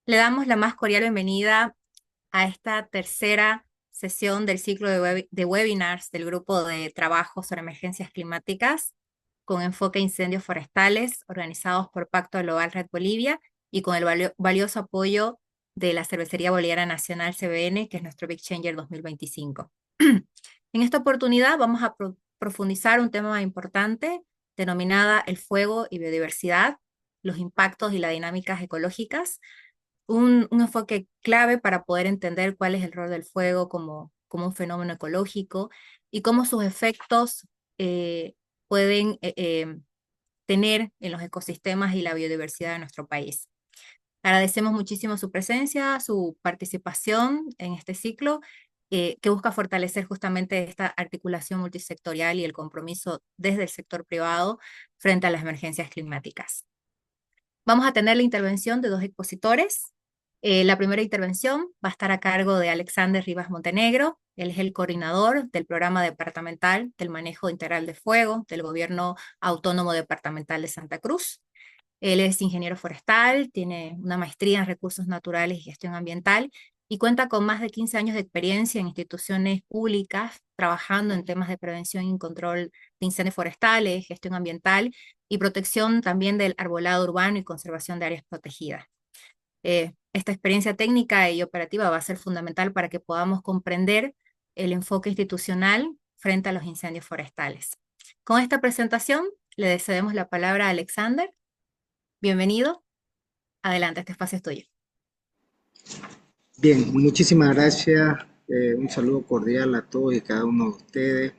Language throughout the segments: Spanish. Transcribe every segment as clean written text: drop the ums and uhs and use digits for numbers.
Le damos la más cordial bienvenida a esta tercera sesión del ciclo de webinars del Grupo de Trabajo sobre Emergencias Climáticas con enfoque a incendios forestales organizados por Pacto Global Red Bolivia y con el valioso apoyo de la Cervecería Bolivariana Nacional CBN, que es nuestro Big Changer 2025. En esta oportunidad vamos a profundizar un tema importante denominada el fuego y biodiversidad, los impactos y las dinámicas ecológicas, un enfoque clave para poder entender cuál es el rol del fuego como un fenómeno ecológico y cómo sus efectos pueden tener en los ecosistemas y la biodiversidad de nuestro país. Agradecemos muchísimo su presencia, su participación en este ciclo, que busca fortalecer justamente esta articulación multisectorial y el compromiso desde el sector privado frente a las emergencias climáticas. Vamos a tener la intervención de dos expositores. La primera intervención va a estar a cargo de Alexander Rivas Montenegro. Él es el coordinador del programa departamental del manejo integral de fuego del Gobierno Autónomo Departamental de Santa Cruz. Él es ingeniero forestal, tiene una maestría en recursos naturales y gestión ambiental y cuenta con más de 15 años de experiencia en instituciones públicas, trabajando en temas de prevención y control de incendios forestales, gestión ambiental y protección también del arbolado urbano y conservación de áreas protegidas. Esta experiencia técnica y operativa va a ser fundamental para que podamos comprender el enfoque institucional frente a los incendios forestales. Con esta presentación le cedemos la palabra a Alexander. Bienvenido. Adelante, este espacio es tuyo. Bien, muchísimas gracias. Un saludo cordial a todos y cada uno de ustedes.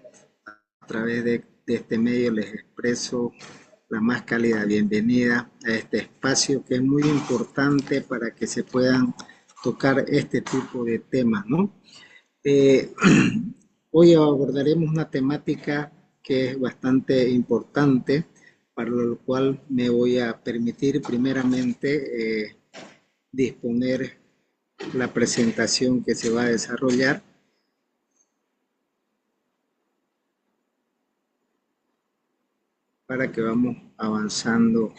A través de este medio les expreso la más cálida bienvenida a este espacio que es muy importante para que se puedan tocar este tipo de temas, ¿no? Eh, Hoy abordaremos una temática que es bastante importante, para lo cual me voy a permitir primeramente disponer la presentación que se va a desarrollar para que vamos avanzando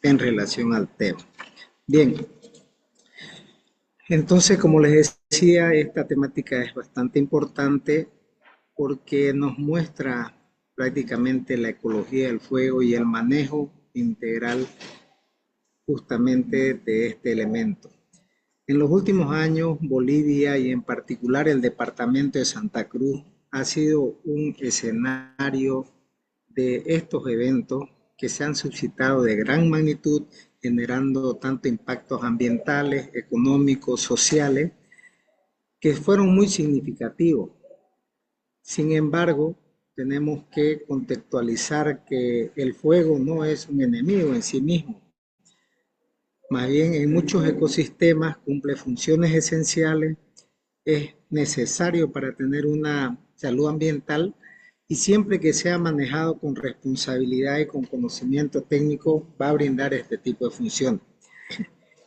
en relación al tema. Bien, entonces como les decía, esta temática es bastante importante porque nos muestra prácticamente la ecología del fuego y el manejo integral justamente de este elemento. En los últimos años, Bolivia y en particular el departamento de Santa Cruz ha sido un escenario de estos eventos que se han suscitado de gran magnitud, generando tanto impactos ambientales, económicos, sociales, que fueron muy significativos. Sin embargo, tenemos que contextualizar que el fuego no es un enemigo en sí mismo. Más bien, en muchos ecosistemas cumple funciones esenciales, es necesario para tener una salud ambiental y siempre que sea manejado con responsabilidad y con conocimiento técnico va a brindar este tipo de funciones.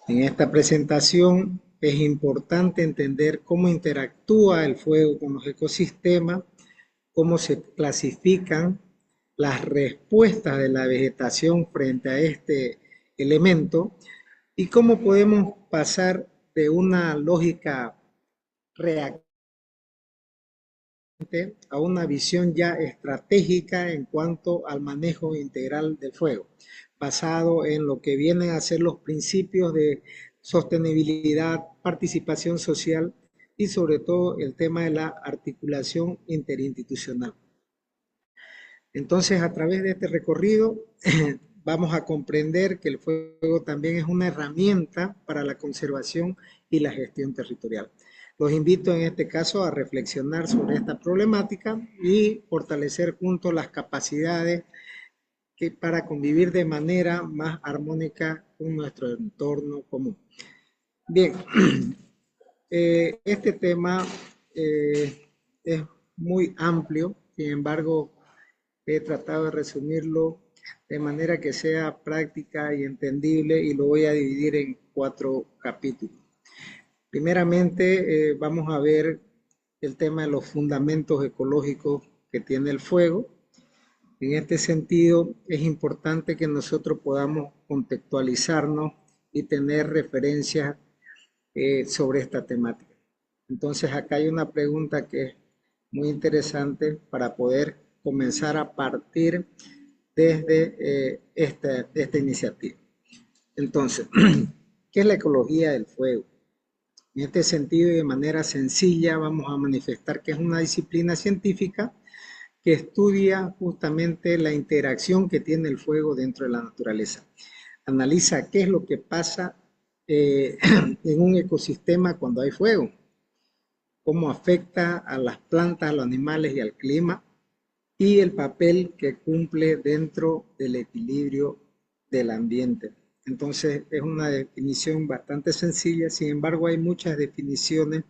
En esta presentación es importante entender cómo interactúa el fuego con los ecosistemas, cómo se clasifican las respuestas de la vegetación frente a este elemento y cómo podemos pasar de una lógica reactiva a una visión ya estratégica en cuanto al manejo integral del fuego, basado en lo que vienen a ser los principios de sostenibilidad, participación social y sobre todo el tema de la articulación interinstitucional. Entonces, a través de este recorrido, vamos a comprender que el fuego también es una herramienta para la conservación y la gestión territorial. Los invito en este caso a reflexionar sobre esta problemática y fortalecer juntos las capacidades para convivir de manera más armónica con nuestro entorno común. Bien, este tema es muy amplio, sin embargo, he tratado de resumirlo de manera que sea práctica y entendible y lo voy a dividir en 4 capítulos. Primeramente, vamos a ver el tema de los fundamentos ecológicos que tiene el fuego. En este sentido, es importante que nosotros podamos contextualizarnos y tener referencias sobre esta temática. Entonces acá hay una pregunta que es muy interesante para poder comenzar a partir desde esta iniciativa. Entonces, ¿qué es la ecología del fuego? En este sentido y de manera sencilla vamos a manifestar que es una disciplina científica que estudia justamente la interacción que tiene el fuego dentro de la naturaleza. Analiza qué es lo que pasa en un ecosistema cuando hay fuego, cómo afecta a las plantas, a los animales y al clima, y el papel que cumple dentro del equilibrio del ambiente. Entonces es una definición bastante sencilla, sin embargo hay muchas definiciones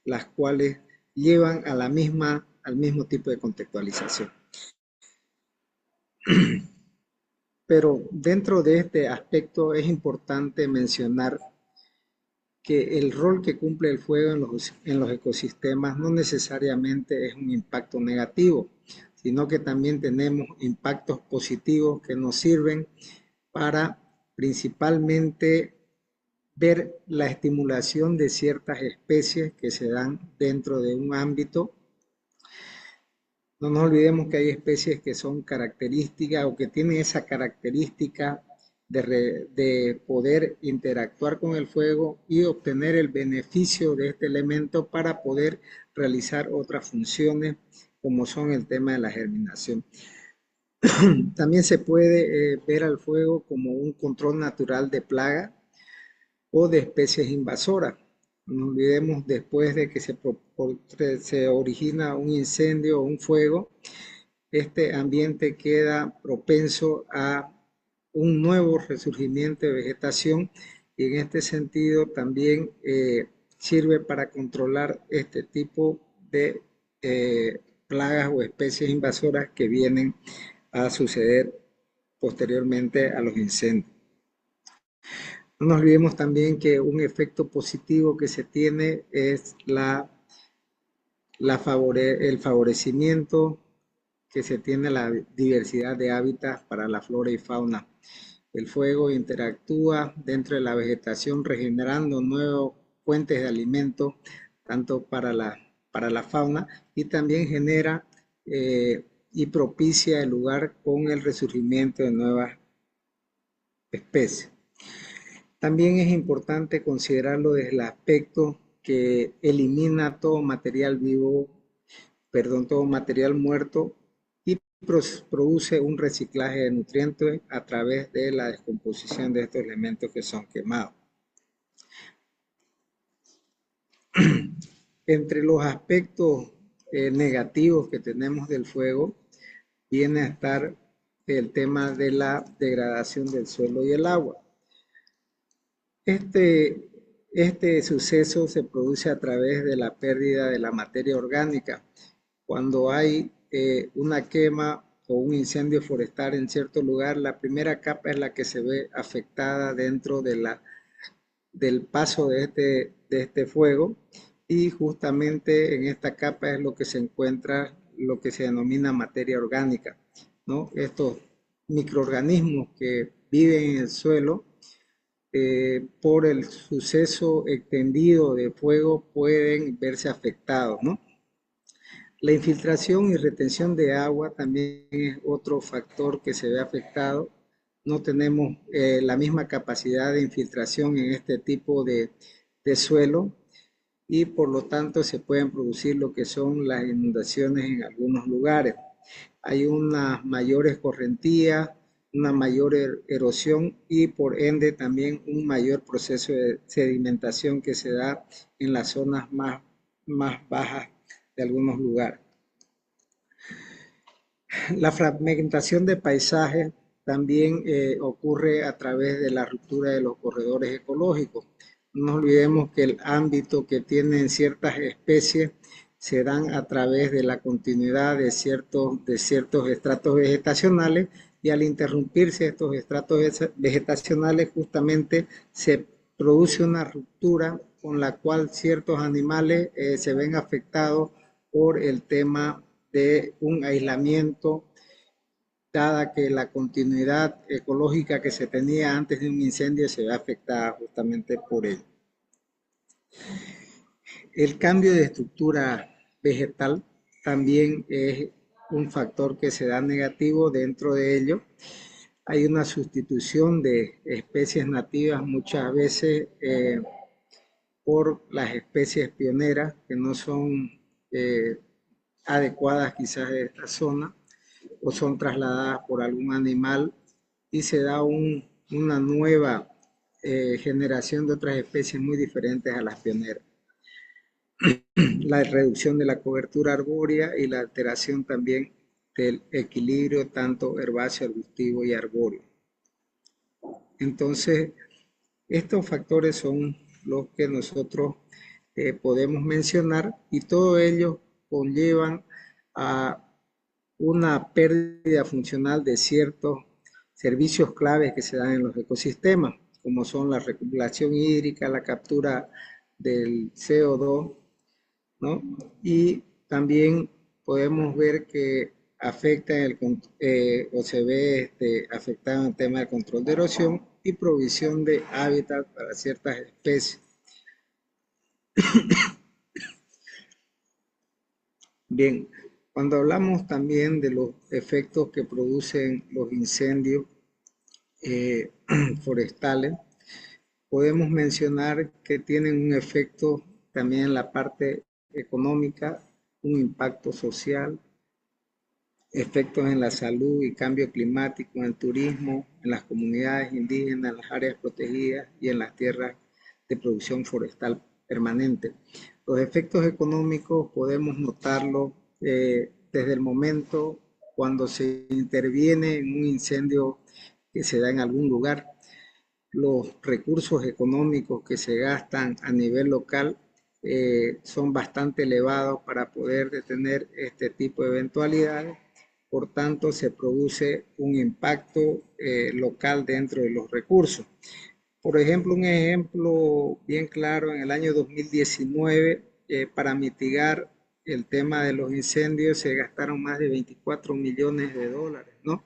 las cuales llevan a al mismo tipo de contextualización. Pero dentro de este aspecto es importante mencionar que el rol que cumple el fuego en los ecosistemas no necesariamente es un impacto negativo, sino que también tenemos impactos positivos que nos sirven para principalmente ver la estimulación de ciertas especies que se dan dentro de un ámbito. No nos olvidemos que hay especies que son características o que tienen esa característica de poder interactuar con el fuego y obtener el beneficio de este elemento para poder realizar otras funciones como son el tema de la germinación. También se puede ver al fuego como un control natural de plagas o de especies invasoras. No olvidemos, después de que se origina un incendio o un fuego, este ambiente queda propenso a un nuevo resurgimiento de vegetación y en este sentido también sirve para controlar este tipo de plagas o especies invasoras que vienen a suceder posteriormente a los incendios. No nos olvidemos también que un efecto positivo que se tiene es el favorecimiento que se tiene la diversidad de hábitats para la flora y fauna. El fuego interactúa dentro de la vegetación regenerando nuevas fuentes de alimento, tanto para la fauna, y también genera y propicia el lugar con el resurgimiento de nuevas especies. También es importante considerarlo desde el aspecto que elimina todo material vivo, perdón, todo material muerto y produce un reciclaje de nutrientes a través de la descomposición de estos elementos que son quemados. Entre los aspectos negativos que tenemos del fuego viene a estar el tema de la degradación del suelo y el agua. Este suceso se produce a través de la pérdida de la materia orgánica. Cuando hay una quema o un incendio forestal en cierto lugar, la primera capa es la que se ve afectada dentro del paso de este fuego y justamente en esta capa es lo que se encuentra lo que se denomina materia orgánica, ¿no? Estos microorganismos que viven en el suelo por el suceso extendido de fuego pueden verse afectados, ¿no? La infiltración y retención de agua también es otro factor que se ve afectado. No tenemos la misma capacidad de infiltración en este tipo de suelo y por lo tanto se pueden producir lo que son las inundaciones en algunos lugares. Hay unas mayores correntías, una mayor erosión y por ende también un mayor proceso de sedimentación que se da en las zonas más bajas de algunos lugares. La fragmentación de paisajes también ocurre a través de la ruptura de los corredores ecológicos. No nos olvidemos que el ámbito que tienen ciertas especies se dan a través de la continuidad de ciertos estratos vegetacionales y al interrumpirse estos estratos vegetacionales justamente se produce una ruptura con la cual ciertos animales se ven afectados por el tema de un aislamiento, dada que la continuidad ecológica que se tenía antes de un incendio se ve afectada justamente por ello. El cambio de estructura vegetal también es un factor que se da negativo. Dentro de ello hay una sustitución de especies nativas muchas veces por las especies pioneras que no son eh, adecuadas quizás de esta zona o son trasladadas por algún animal y se da una nueva generación de otras especies muy diferentes a las pioneras. La reducción de la cobertura arbórea y la alteración también del equilibrio tanto herbáceo, arbustivo y arbóreo. Entonces, estos factores son los que nosotros podemos mencionar y todo ello conllevan a una pérdida funcional de ciertos servicios claves que se dan en los ecosistemas, como son la recuperación hídrica, la captura del CO2, ¿no? Y también podemos ver que afecta o se ve afectado en el tema del control de erosión y provisión de hábitat para ciertas especies. Bien, cuando hablamos también de los efectos que producen los incendios eh, forestales, podemos mencionar que tienen un efecto también en la parte económica, un impacto social, efectos en la salud y cambio climático, en el turismo, en las comunidades indígenas, en las áreas protegidas y en las tierras de producción forestal permanente. Los efectos económicos podemos notarlos desde el momento cuando se interviene en un incendio que se da en algún lugar. Los recursos económicos que se gastan a nivel local son bastante elevados para poder detener este tipo de eventualidades. Por tanto, se produce un impacto local dentro de los recursos. Por ejemplo, un ejemplo bien claro, en el año 2019, para mitigar el tema de los incendios se gastaron más de 24 millones de dólares, ¿no?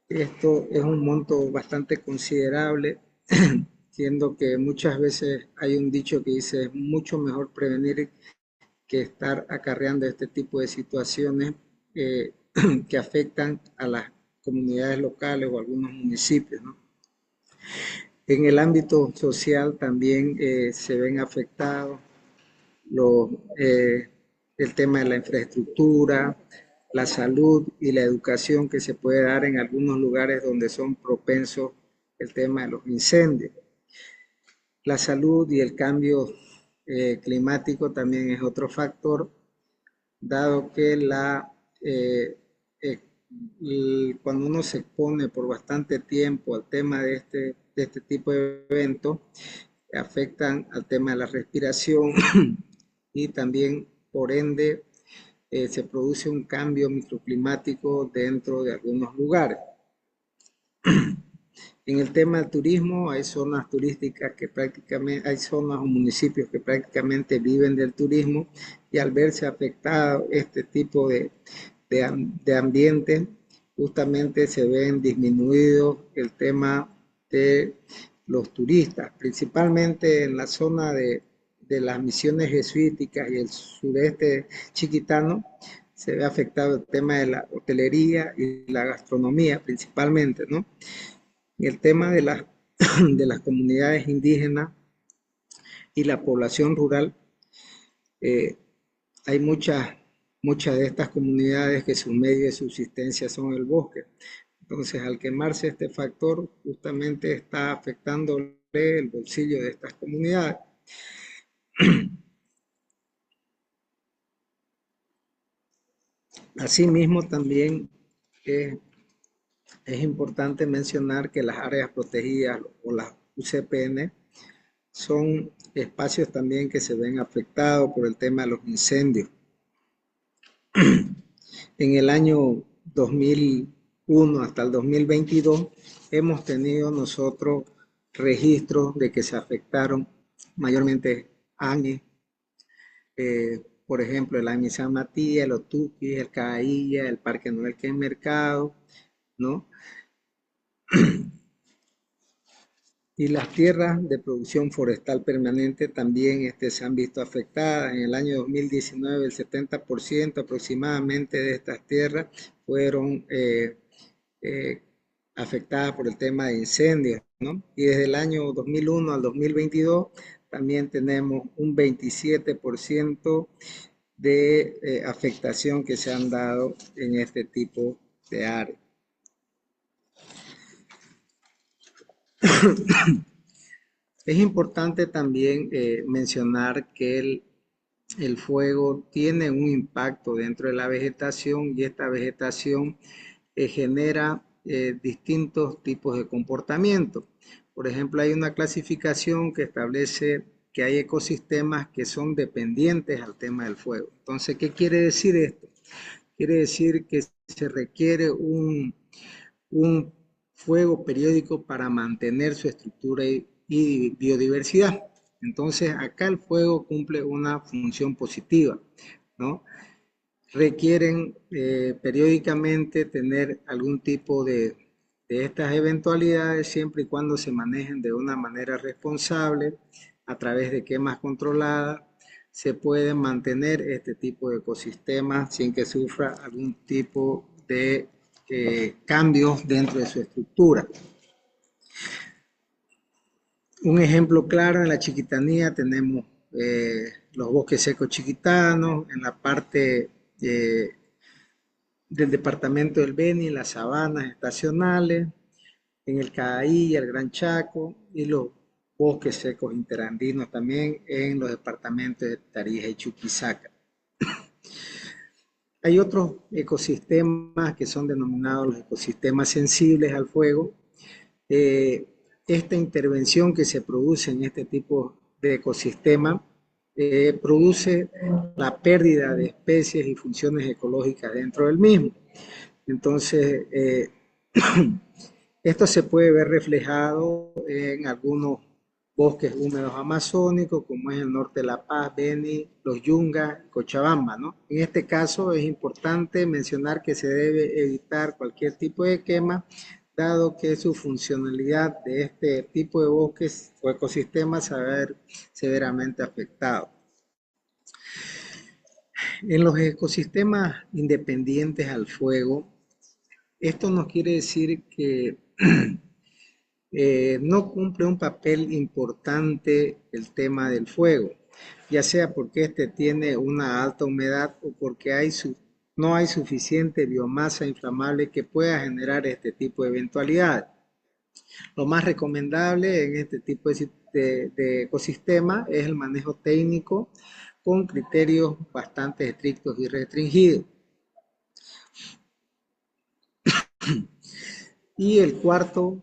Esto es un monto bastante considerable, siendo que muchas veces hay un dicho que dice es mucho mejor prevenir que estar acarreando este tipo de situaciones eh, que afectan a las comunidades locales o algunos municipios, ¿no? En el ámbito social también se ven afectados los, eh, el tema de la infraestructura, la salud y la educación que se puede dar en algunos lugares donde son propensos el tema de los incendios. La salud y el cambio climático también es otro factor, dado que eh, eh, cuando uno se expone por bastante tiempo al tema de este tipo de eventos, afectan al tema de la respiración y también, por ende, se produce un cambio microclimático dentro de algunos lugares. En el tema del turismo, hay zonas turísticas que prácticamente, hay zonas o municipios que prácticamente viven del turismo y al verse afectado este tipo de ambiente, justamente se ven disminuidos el tema de los turistas, principalmente en la zona de las misiones jesuíticas y el sureste chiquitano, se ve afectado el tema de la hotelería y la gastronomía principalmente, ¿no? Y el tema de las comunidades indígenas y la población rural, eh, hay muchas de estas comunidades que su medio de subsistencia son el bosque. Entonces, al quemarse este factor, justamente está afectando el bolsillo de estas comunidades. Asimismo, también es, es importante mencionar que las áreas protegidas o las UCPN son espacios también que se ven afectados por el tema de los incendios. En el año 2001 hasta el 2022 hemos tenido nosotros registros de que se afectaron mayormente ANI, por ejemplo, el ANI San Matías, el Otuqui, el Cailla, el Parque Noel que es Mercado, ¿no? Y las tierras de producción forestal permanente también se han visto afectadas. En el año 2019 el 70% aproximadamente de estas tierras fueron eh, afectadas por el tema de incendios, ¿no? Y desde el año 2001 al 2022 también tenemos un 27% de afectación que se han dado en este tipo de áreas. Es importante también mencionar que el fuego tiene un impacto dentro de la vegetación y esta vegetación genera distintos tipos de comportamiento. Por ejemplo, hay una clasificación que establece que hay ecosistemas que son dependientes al tema del fuego. Entonces, ¿qué quiere decir esto? Quiere decir que se requiere un fuego periódico para mantener su estructura y biodiversidad. Entonces, acá el fuego cumple una función positiva, ¿no? Requieren periódicamente tener algún tipo de estas eventualidades siempre y cuando se manejen de una manera responsable, a través de quemas controladas, se pueden mantener este tipo de ecosistemas sin que sufra algún tipo de cambios dentro de su estructura. Un ejemplo claro, en la Chiquitanía tenemos los bosques secos chiquitanos, en la parte del departamento del Beni, las sabanas estacionales, en el Caí, el Gran Chaco y los bosques secos interandinos también en los departamentos de Tarija y Chuquisaca. Hay otros ecosistemas que son denominados los ecosistemas sensibles al fuego. Eh, esta intervención que se produce en este tipo de ecosistema produce la pérdida de especies y funciones ecológicas dentro del mismo. Entonces, esto se puede ver reflejado en algunos bosques húmedos amazónicos, como es el norte de La Paz, Beni, los Yungas, Cochabamba, ¿no? En este caso es importante mencionar que se debe evitar cualquier tipo de quema, dado que su funcionalidad de este tipo de bosques o ecosistemas se va a ver severamente afectado. En los ecosistemas independientes al fuego, esto nos quiere decir que no cumple un papel importante el tema del fuego, ya sea porque este tiene una alta humedad o porque no hay suficiente biomasa inflamable que pueda generar este tipo de eventualidades. Lo más recomendable en este tipo de ecosistema es el manejo técnico con criterios bastante estrictos y restringidos. Y el cuarto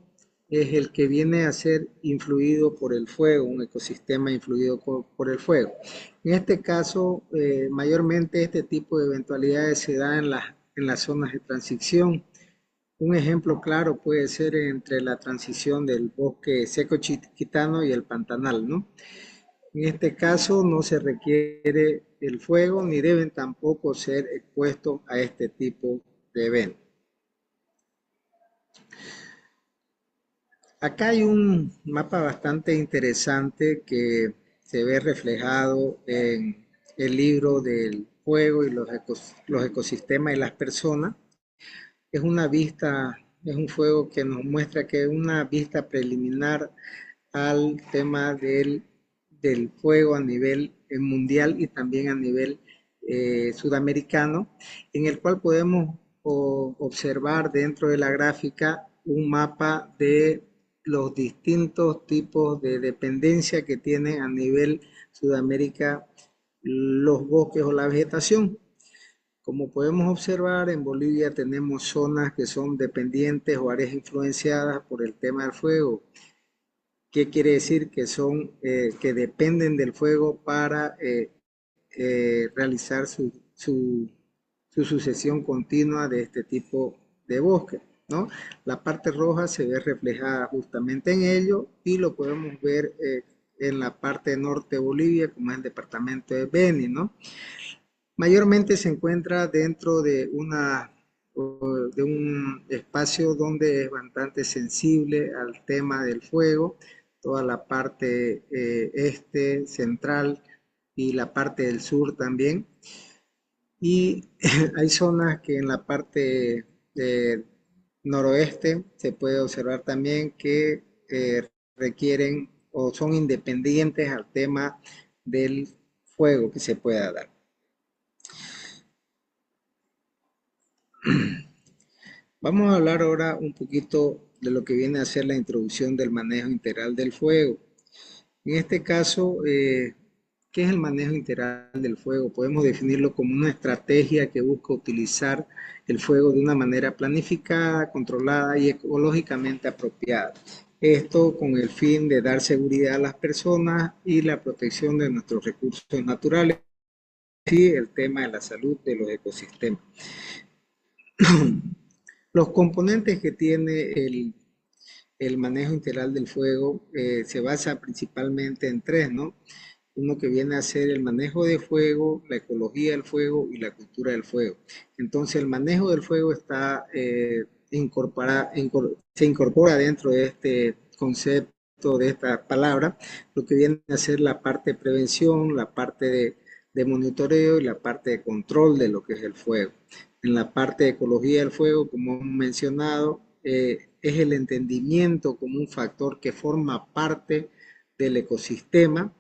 es el que viene a ser influido por el fuego, un ecosistema influido por el fuego. En este caso, mayormente este tipo de eventualidades se da en las zonas de transición. Un ejemplo claro puede ser entre la transición del bosque seco chiquitano y el pantanal, ¿no? En este caso no se requiere el fuego ni deben tampoco ser expuestos a este tipo de eventos. Acá hay un mapa bastante interesante que se ve reflejado en el libro del fuego y los ecosistemas y las personas. Es una vista, es un fuego que nos muestra que es una vista preliminar al tema del fuego a nivel mundial y también a nivel sudamericano, en el cual podemos observar dentro de la gráfica un mapa de los distintos tipos de dependencia que tienen a nivel Sudamérica los bosques o la vegetación. Como podemos observar, en Bolivia tenemos zonas que son dependientes o áreas influenciadas por el tema del fuego. ¿Qué quiere decir? Que que dependen del fuego para realizar su sucesión continua de este tipo de bosque, ¿no? La parte roja se ve reflejada justamente en ello y lo podemos ver en la parte norte de Bolivia, como es el departamento de Beni, ¿no? Mayormente se encuentra dentro de un espacio donde es bastante sensible al tema del fuego, toda la parte este, central y la parte del sur también. Y hay zonas que en la parte noroeste se puede observar también que requieren o son independientes al tema del fuego que se pueda dar. Vamos a hablar ahora un poquito de lo que viene a ser la introducción del manejo integral del fuego. En este caso, ¿qué es el manejo integral del fuego? Podemos definirlo como una estrategia que busca utilizar el fuego de una manera planificada, controlada y ecológicamente apropiada. Esto con el fin de dar seguridad a las personas y la protección de nuestros recursos naturales y el tema de la salud de los ecosistemas. Los componentes que tiene el manejo integral del fuego se basa principalmente en tres, ¿no? Uno que viene a ser el manejo de fuego, la ecología del fuego y la cultura del fuego. Entonces el manejo del fuego está se incorpora dentro de este concepto, de esta palabra, lo que viene a ser la parte de prevención, la parte de monitoreo y la parte de control de lo que es el fuego. En la parte de ecología del fuego, como hemos mencionado, es el entendimiento como un factor que forma parte del ecosistema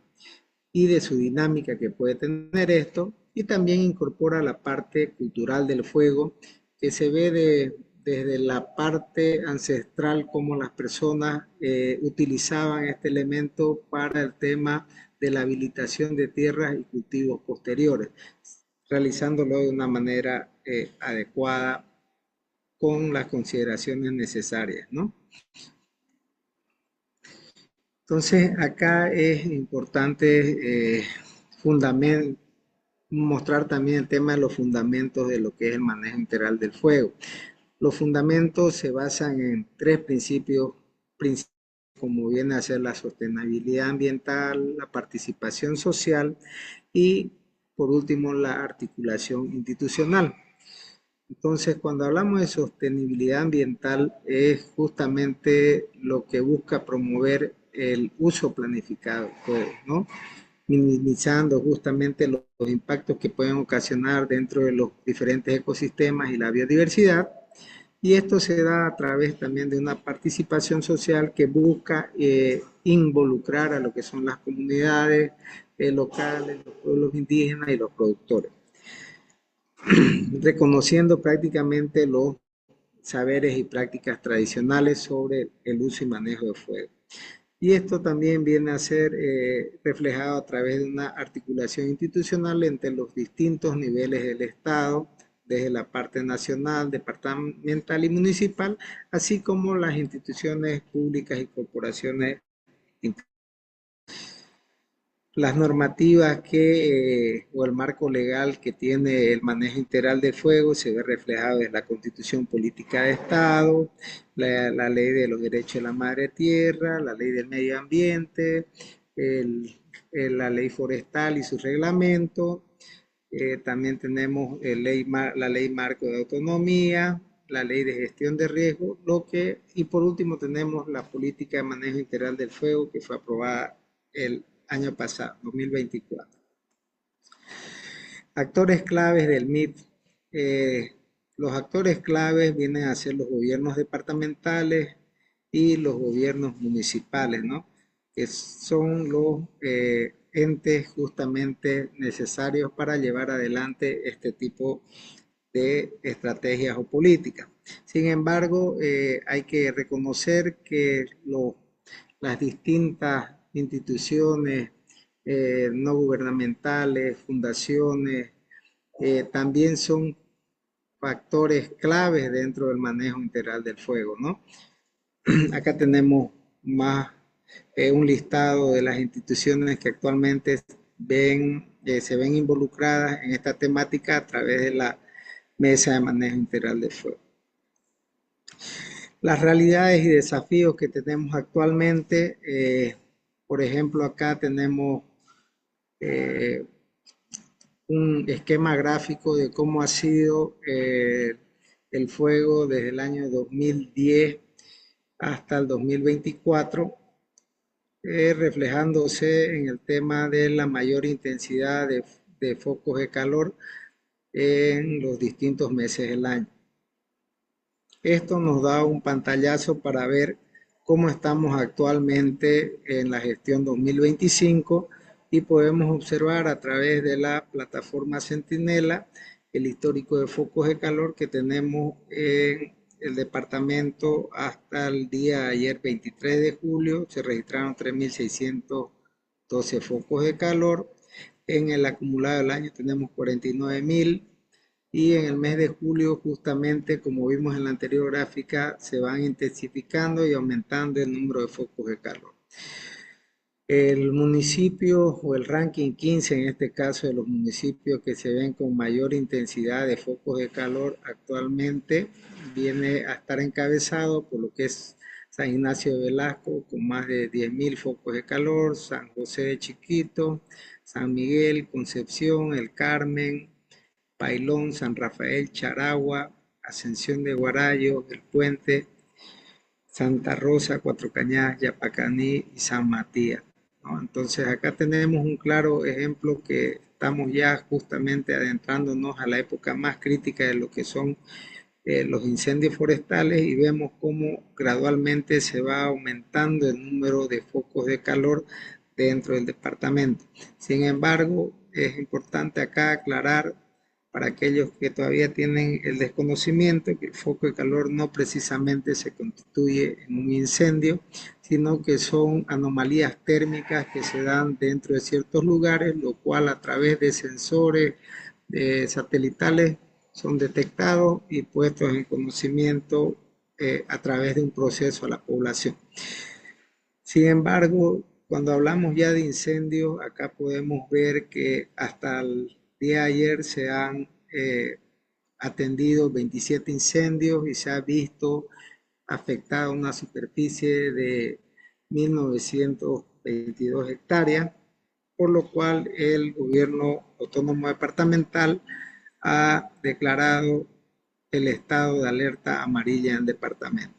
y de su dinámica que puede tener esto, y también incorpora la parte cultural del fuego, que se ve desde la parte ancestral, como las personas utilizaban este elemento para el tema de la habilitación de tierras y cultivos posteriores, realizándolo de una manera adecuada con las consideraciones necesarias, ¿no? Entonces, acá es importante mostrar también el tema de los fundamentos de lo que es el manejo integral del fuego. Los fundamentos se basan en tres principios, como viene a ser la sostenibilidad ambiental, la participación social y, por último, la articulación institucional. Entonces, cuando hablamos de sostenibilidad ambiental, es justamente lo que busca promover el uso planificado, pues, ¿no? Minimizando justamente los impactos que pueden ocasionar dentro de los diferentes ecosistemas y la biodiversidad. Y esto se da a través también de una participación social que busca involucrar a lo que son las comunidades locales, los pueblos indígenas y los productores, reconociendo prácticamente los saberes y prácticas tradicionales sobre el uso y manejo de fuego. Y esto también viene a ser reflejado a través de una articulación institucional entre los distintos niveles del Estado, desde la parte nacional, departamental y municipal, así como las instituciones públicas y corporaciones. Las normativas o el marco legal que tiene el manejo integral del fuego se ve reflejado en la Constitución Política de Estado, la Ley de los Derechos de la Madre Tierra, la Ley del Medio Ambiente, la Ley Forestal y su reglamento. También tenemos la Ley Marco de Autonomía, la Ley de Gestión de Riesgo, y por último tenemos la Política de Manejo Integral del Fuego, que fue aprobada el año pasado, 2024. Actores claves del MIT. Los actores claves vienen a ser los gobiernos departamentales y los gobiernos municipales, ¿no? Que son los entes justamente necesarios para llevar adelante este tipo de estrategias o políticas. Sin embargo, hay que reconocer que las distintas instituciones no gubernamentales, fundaciones, también son factores claves dentro del manejo integral del fuego, ¿no? Acá tenemos más un listado de las instituciones que actualmente se ven involucradas en esta temática a través de la Mesa de Manejo Integral del Fuego. Las realidades y desafíos que tenemos actualmente, por ejemplo, acá tenemos un esquema gráfico de cómo ha sido el fuego desde el año 2010 hasta el 2024. reflejándose en el tema de la mayor intensidad de focos de calor en los distintos meses del año. Esto nos da un pantallazo para ver cómo estamos actualmente en la gestión 2025 y podemos observar a través de la plataforma Centinela el histórico de focos de calor que tenemos en el departamento hasta el día de ayer 23 de julio. Se registraron 3.612 focos de calor. En el acumulado del año tenemos 49.000 y en el mes de julio, justamente como vimos en la anterior gráfica, se van intensificando y aumentando el número de focos de calor. El municipio o el ranking 15, en este caso de los municipios que se ven con mayor intensidad de focos de calor actualmente, viene a estar encabezado por lo que es San Ignacio de Velasco, con más de 10.000 focos de calor, San José de Chiquito, San Miguel, Concepción, El Carmen, Pailón, San Rafael, Charagua, Ascensión de Guarayo, El Puente, Santa Rosa, Cuatro Cañadas, Yapacaní y San Matías, ¿no? Entonces acá tenemos un claro ejemplo que estamos ya justamente adentrándonos a la época más crítica de lo que son los incendios forestales y vemos cómo gradualmente se va aumentando el número de focos de calor dentro del departamento. Sin embargo, es importante acá aclarar para aquellos que todavía tienen el desconocimiento que el foco de calor no precisamente se constituye en un incendio, sino que son anomalías térmicas que se dan dentro de ciertos lugares, lo cual a través de sensores satelitales son detectados y puestos en conocimiento a través de un proceso a la población. Sin embargo, cuando hablamos ya de incendios, acá podemos ver que hasta el día de ayer se han atendido 27 incendios y se ha visto afectada una superficie de 1.922 hectáreas, por lo cual el gobierno autónomo departamental ha declarado el estado de alerta amarilla en el departamento.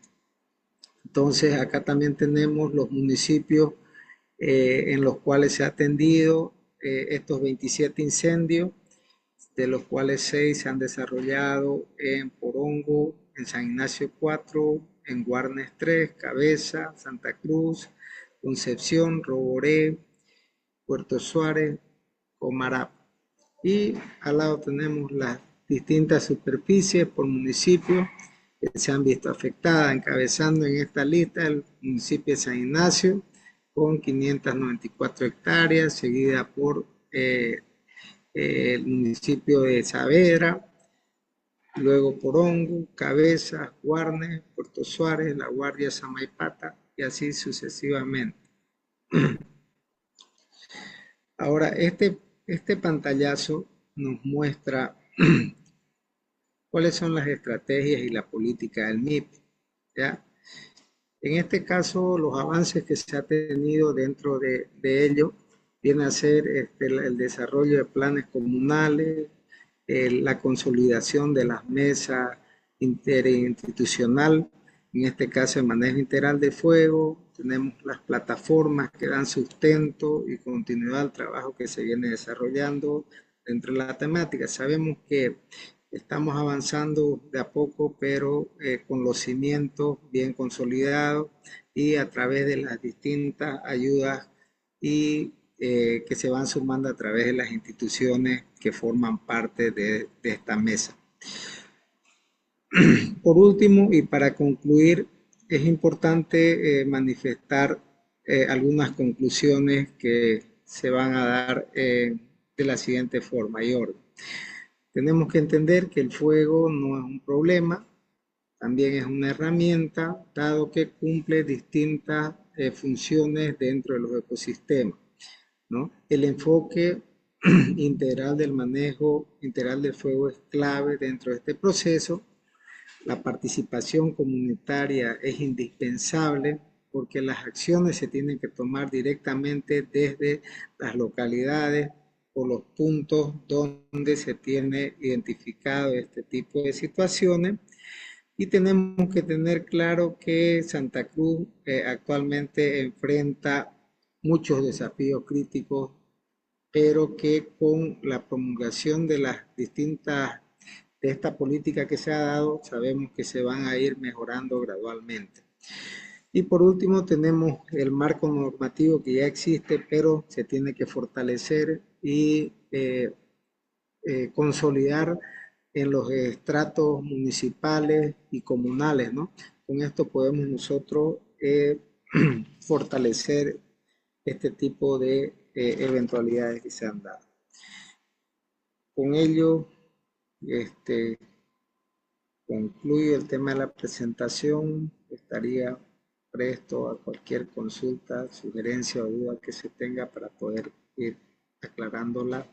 Entonces, acá también tenemos los municipios en los cuales se ha atendido estos 27 incendios, de los cuales 6 se han desarrollado en Porongo, en San Ignacio 4, en Guarnes 3, Cabeza, Santa Cruz, Concepción, Roboré, Puerto Suárez, Comarap. Y al lado tenemos las distintas superficies por municipio que se han visto afectadas, encabezando en esta lista el municipio de San Ignacio con 594 hectáreas, seguida por el municipio de Saavedra, luego Porongo, Cabeza, Guarnes, Puerto Suárez, La Guardia, Samaipata y así sucesivamente. Ahora, este pantallazo nos muestra cuáles son las estrategias y la política del MIP, ¿ya? En este caso, los avances que se ha tenido dentro de ello viene a ser el desarrollo de planes comunales, la consolidación de las mesas interinstitucional, en este caso el manejo integral de fuego, tenemos las plataformas que dan sustento y continuidad al trabajo que se viene desarrollando dentro de la temática. Sabemos que estamos avanzando de a poco, pero con los cimientos bien consolidados y a través de las distintas ayudas y que se van sumando a través de las instituciones que forman parte de esta mesa. Por último, y para concluir, es importante manifestar algunas conclusiones que se van a dar de la siguiente forma y orden. Tenemos que entender que el fuego no es un problema, también es una herramienta, dado que cumple distintas funciones dentro de los ecosistemas, ¿no? El enfoque integral del manejo integral del fuego es clave dentro de este proceso. La participación comunitaria es indispensable porque las acciones se tienen que tomar directamente desde las localidades o los puntos donde se tiene identificado este tipo de situaciones. Y tenemos que tener claro que Santa Cruz actualmente enfrenta muchos desafíos críticos, pero que con la promulgación de las distintas, de esta política que se ha dado, sabemos que se van a ir mejorando gradualmente. Y por último tenemos el marco normativo que ya existe, pero se tiene que fortalecer y consolidar en los estratos municipales y comunales, ¿no? Con esto podemos nosotros fortalecer este tipo de eventualidades que se han dado. Con ello, este, concluyo el tema de la presentación. Estaría presto a cualquier consulta, sugerencia o duda que se tenga para poder ir aclarándola.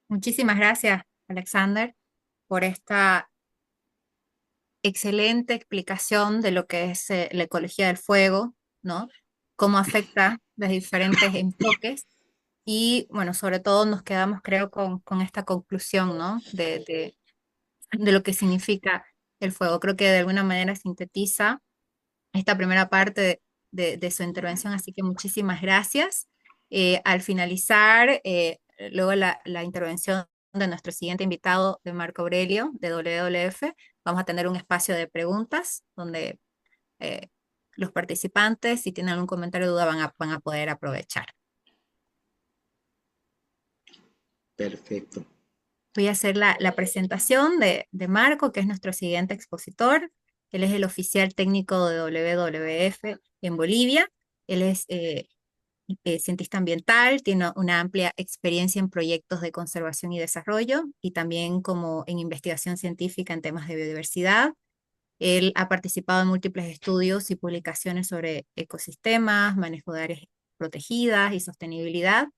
Muchísimas gracias, Alexander, por esta excelente explicación de lo que es la ecología del fuego, ¿no? Cómo afecta los diferentes enfoques y, bueno, sobre todo nos quedamos, creo, con esta conclusión, ¿no? De lo que significa el fuego. Creo que de alguna manera sintetiza esta primera parte de su intervención, así que muchísimas gracias. Al finalizar, luego la intervención de nuestro siguiente invitado, de Marco Aurelio, de WWF, vamos a tener un espacio de preguntas donde eh, los participantes, si tienen algún comentario o duda, van a poder aprovechar. Perfecto. Voy a hacer la presentación de Marco, que es nuestro siguiente expositor. Él es el oficial técnico de WWF en Bolivia. Él es cientista ambiental, tiene una amplia experiencia en proyectos de conservación y desarrollo y también como en investigación científica en temas de biodiversidad. Él ha participado en múltiples estudios y publicaciones sobre ecosistemas, manejo de áreas protegidas y sostenibilidad.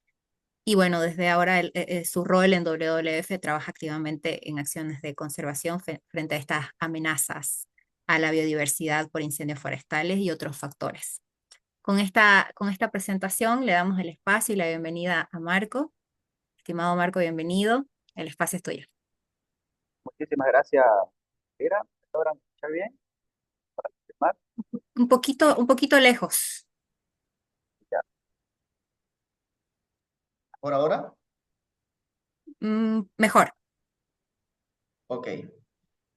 Y bueno, desde ahora su rol en WWF trabaja activamente en acciones de conservación frente a estas amenazas a la biodiversidad por incendios forestales y otros factores. Con esta presentación le damos el espacio y la bienvenida a Marco. Estimado Marco, bienvenido. El espacio es tuyo. Muchísimas gracias, Era. ¿Ahora me escuchar bien? Para confirmar. Un poquito lejos. Ya. ¿Por ahora? Mejor. Ok.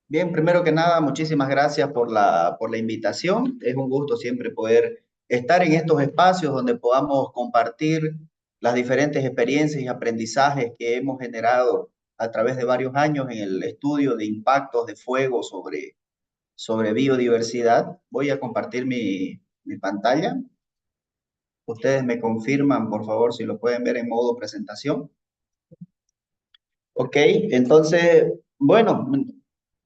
Bien, primero que nada, muchísimas gracias por la invitación. Es un gusto siempre poder estar en estos espacios donde podamos compartir las diferentes experiencias y aprendizajes que hemos generado a través de varios años en el estudio de impactos de fuego sobre biodiversidad. Voy a compartir mi pantalla. Ustedes me confirman, por favor, si lo pueden ver en modo presentación. Ok, entonces, bueno,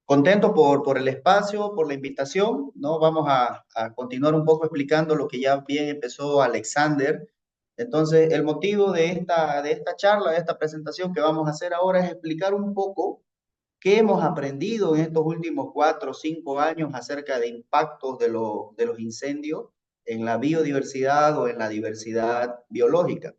contento por el espacio, por la invitación, ¿no? Vamos a continuar un poco explicando lo que ya bien empezó Alexander. Entonces, el motivo de esta charla, de esta presentación que vamos a hacer ahora es explicar un poco qué hemos aprendido en estos últimos 4 o 5 años acerca de impactos de los incendios en la biodiversidad o en la diversidad biológica.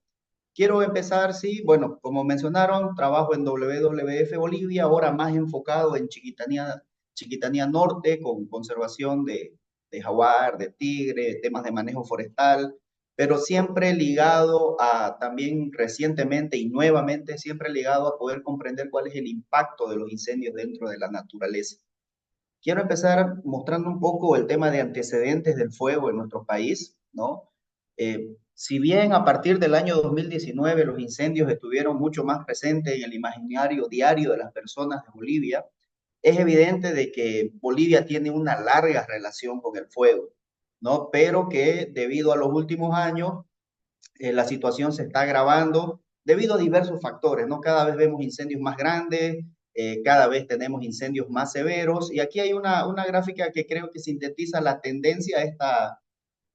Quiero empezar, sí, bueno, como mencionaron, trabajo en WWF Bolivia, ahora más enfocado en Chiquitanía Norte, con conservación de jaguar, de tigre, temas de manejo forestal, pero siempre ligado a, también recientemente y nuevamente, siempre ligado a poder comprender cuál es el impacto de los incendios dentro de la naturaleza. Quiero empezar mostrando un poco el tema de antecedentes del fuego en nuestro país, ¿no? Si bien a partir del año 2019 los incendios estuvieron mucho más presentes en el imaginario diario de las personas de Bolivia, es evidente de que Bolivia tiene una larga relación con el fuego, ¿no? Pero que debido a los últimos años la situación se está agravando debido a diversos factores, ¿no? Cada vez vemos incendios más grandes, cada vez tenemos incendios más severos, y aquí hay una gráfica que creo que sintetiza la tendencia.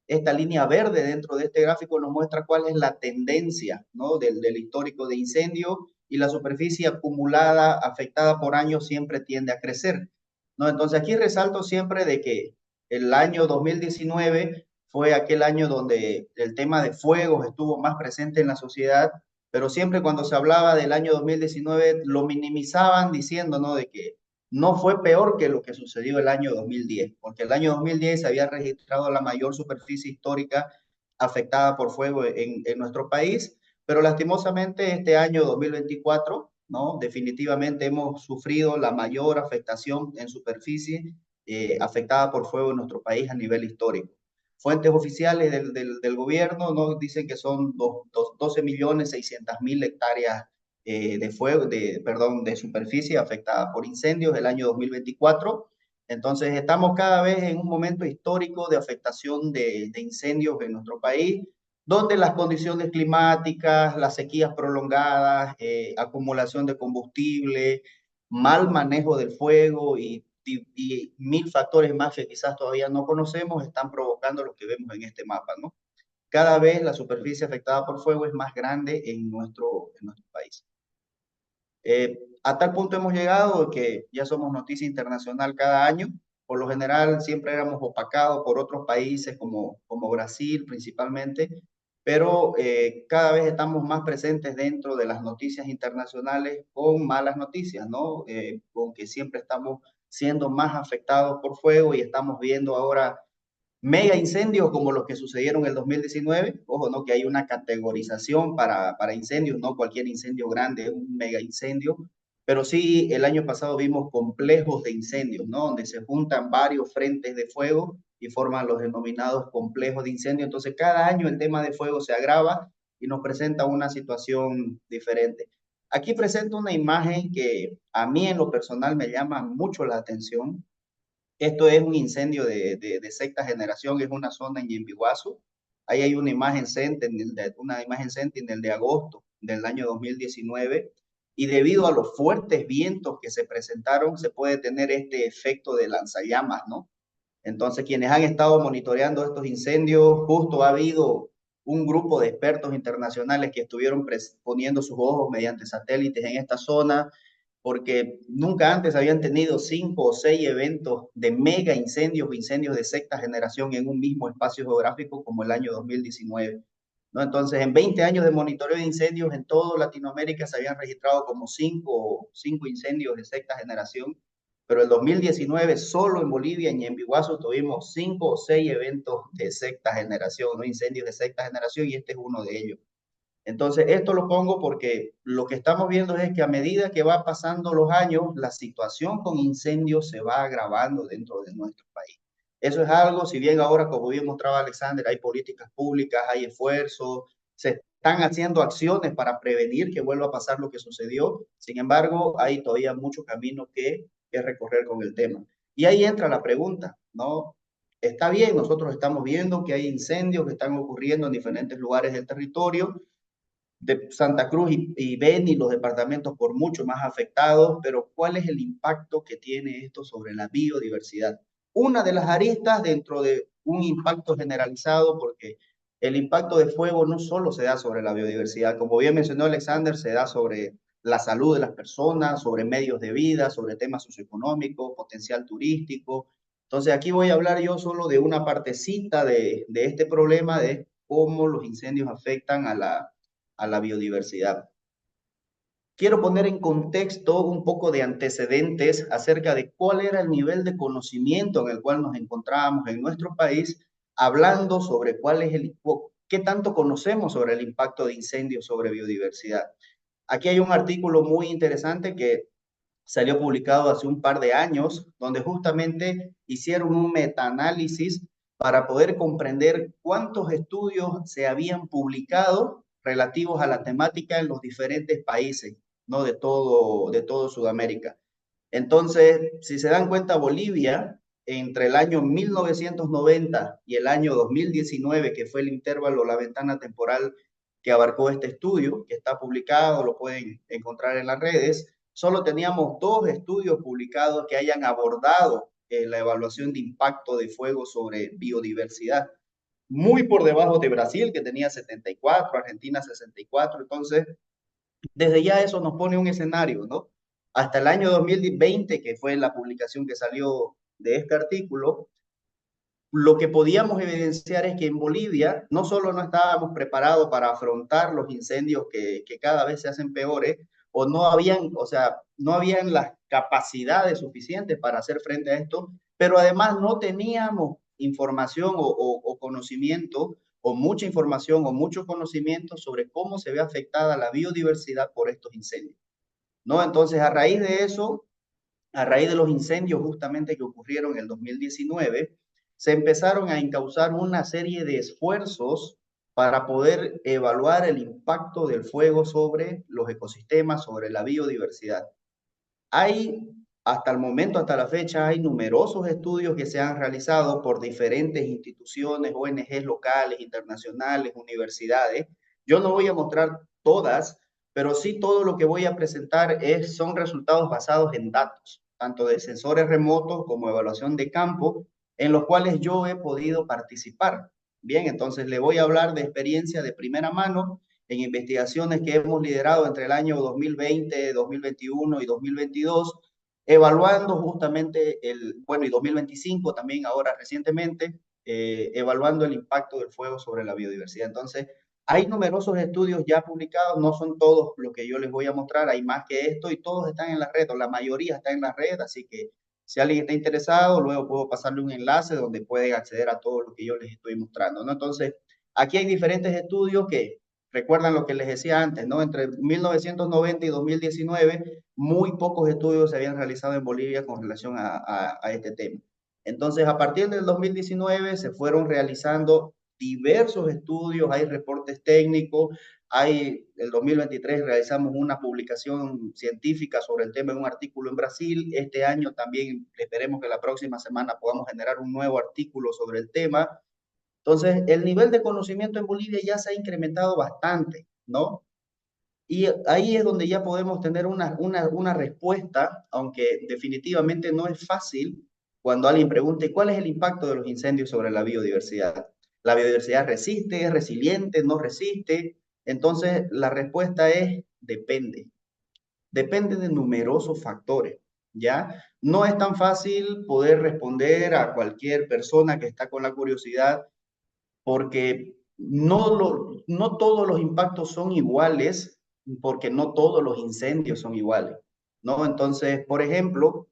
Esta línea verde dentro de este gráfico nos muestra cuál es la tendencia, ¿no? del histórico de incendio, y la superficie acumulada afectada por años siempre tiende a crecer, ¿no? Entonces aquí resalto siempre de que el año 2019 fue aquel año donde el tema de fuegos estuvo más presente en la sociedad, pero siempre cuando se hablaba del año 2019 lo minimizaban diciendo, ¿no? De que no fue peor que lo que sucedió el año 2010, porque el año 2010 se había registrado la mayor superficie histórica afectada por fuego en nuestro país, pero lastimosamente este año 2024, ¿no? Definitivamente hemos sufrido la mayor afectación en superficie afectada por fuego en nuestro país a nivel histórico. Fuentes oficiales del gobierno nos dicen que son 12.600.000 hectáreas de fuego, perdón, de superficie afectada por incendios el año 2024. Entonces, estamos cada vez en un momento histórico de afectación de incendios en nuestro país, donde las condiciones climáticas, las sequías prolongadas, acumulación de combustible, mal manejo del fuego y mil factores más que quizás todavía no conocemos están provocando lo que vemos en este mapa, ¿no? Cada vez la superficie afectada por fuego es más grande en nuestro país. A tal punto hemos llegado que ya somos noticia internacional cada año. Por lo general siempre éramos opacados por otros países como Brasil principalmente, pero cada vez estamos más presentes dentro de las noticias internacionales con malas noticias, ¿no? Con que siempre estamos siendo más afectados por fuego y estamos viendo ahora mega incendios como los que sucedieron en el 2019. Ojo, ¿no? Que hay una categorización para incendios, no cualquier incendio grande es un mega incendio, pero sí el año pasado vimos complejos de incendios, ¿no? Donde se juntan varios frentes de fuego y forman los denominados complejos de incendio. Entonces cada año el tema de fuego se agrava y nos presenta una situación diferente. Aquí presento una imagen que a mí en lo personal me llama mucho la atención. Esto es un incendio de sexta generación, es una zona en Yembihuazu. Ahí hay una imagen Sentinel de agosto del año 2019 y debido a los fuertes vientos que se presentaron, se puede tener este efecto de lanzallamas, ¿no? Entonces, quienes han estado monitoreando estos incendios, justo ha habido un grupo de expertos internacionales que estuvieron poniendo sus ojos mediante satélites en esta zona, porque nunca antes habían tenido 5 o 6 eventos de mega incendios o incendios de sexta generación en un mismo espacio geográfico como el año 2019. ¿No? Entonces, en 20 años de monitoreo de incendios en toda Latinoamérica se habían registrado como cinco incendios de sexta generación, pero el 2019 solo en Bolivia, en Ñembiguazu, tuvimos 5 o 6 eventos de sexta generación, ¿no? Incendios de sexta generación, y este es uno de ellos. Entonces, esto lo pongo porque lo que estamos viendo es que a medida que va pasando los años, la situación con incendios se va agravando dentro de nuestro país. Eso es algo, si bien ahora, como bien mostraba Alexander, hay políticas públicas, hay esfuerzos, se están haciendo acciones para prevenir que vuelva a pasar lo que sucedió. Sin embargo, hay todavía mucho camino que recorrer con el tema. Y ahí entra la pregunta, ¿no? Está bien, nosotros estamos viendo que hay incendios que están ocurriendo en diferentes lugares del territorio, de Santa Cruz y Beni, los departamentos por mucho más afectados, pero ¿cuál es el impacto que tiene esto sobre la biodiversidad? Una de las aristas dentro de un impacto generalizado, porque el impacto de fuego no solo se da sobre la biodiversidad, como bien mencionó Alexander, se da sobre la salud de las personas, sobre medios de vida, sobre temas socioeconómicos, potencial turístico. Entonces aquí voy a hablar yo solo de una partecita de este problema, de cómo los incendios afectan a la biodiversidad. Quiero poner en contexto un poco de antecedentes acerca de cuál era el nivel de conocimiento en el cual nos encontrábamos en nuestro país, hablando sobre qué tanto conocemos sobre el impacto de incendios sobre biodiversidad. Aquí hay un artículo muy interesante que salió publicado hace un par de años, donde justamente hicieron un metaanálisis para poder comprender cuántos estudios se habían publicado relativos a la temática en los diferentes países, ¿no? De todo Sudamérica. Entonces, si se dan cuenta, Bolivia, entre el año 1990 y el año 2019, que fue el intervalo, la ventana temporal que abarcó este estudio, que está publicado, lo pueden encontrar en las redes, solo teníamos 2 estudios publicados que hayan abordado la evaluación de impacto de fuego sobre biodiversidad. Muy por debajo de Brasil, que tenía 74, Argentina 64. Entonces, desde ya eso nos pone un escenario, ¿no? Hasta el año 2020, que fue la publicación que salió de este artículo, lo que podíamos evidenciar es que en Bolivia no solo no estábamos preparados para afrontar los incendios que cada vez se hacen peores, o no habían, o sea, no habían las capacidades suficientes para hacer frente a esto, pero además no teníamos información o conocimiento o mucha información o mucho conocimiento sobre cómo se ve afectada la biodiversidad por estos incendios, ¿no? Entonces, a raíz de eso, a raíz de los incendios justamente que ocurrieron en el 2019, se empezaron a encauzar una serie de esfuerzos para poder evaluar el impacto del fuego sobre los ecosistemas, sobre la biodiversidad. Hay, hasta el momento, hasta la fecha, hay numerosos estudios que se han realizado por diferentes instituciones, ONGs locales, internacionales, universidades. Yo no voy a mostrar todas, pero sí todo lo que voy a presentar son resultados basados en datos, tanto de sensores remotos como evaluación de campo, en los cuales yo he podido participar. Bien, entonces le voy a hablar de experiencia de primera mano en investigaciones que hemos liderado entre el año 2020, 2021 y 2022, evaluando justamente bueno, y 2025 también ahora recientemente, evaluando el impacto del fuego sobre la biodiversidad. Entonces, hay numerosos estudios ya publicados, no son todos los que yo les voy a mostrar, hay más que esto y todos están en la red, o la mayoría está en la red, así que si alguien está interesado, luego puedo pasarle un enlace donde pueden acceder a todo lo que yo les estoy mostrando, ¿no? Entonces, aquí hay diferentes estudios que recuerdan lo que les decía antes, ¿no? Entre 1990 y 2019, muy pocos estudios se habían realizado en Bolivia con relación a este tema. Entonces, a partir del 2019 se fueron realizando diversos estudios, hay reportes técnicos, el 2023 realizamos una publicación científica sobre el tema en un artículo en Brasil, este año también esperemos que la próxima semana podamos generar un nuevo artículo sobre el tema. Entonces, el nivel de conocimiento en Bolivia ya se ha incrementado bastante, ¿no? Y ahí es donde ya podemos tener una respuesta, aunque definitivamente no es fácil cuando alguien pregunte cuál es el impacto de los incendios sobre la biodiversidad. ¿La biodiversidad resiste, es resiliente, no resiste? Entonces, la respuesta es depende. Depende de numerosos factores, ¿ya? No es tan fácil poder responder a cualquier persona que está con la curiosidad porque no todos los impactos son iguales, porque no todos los incendios son iguales, ¿no? Entonces, por ejemplo,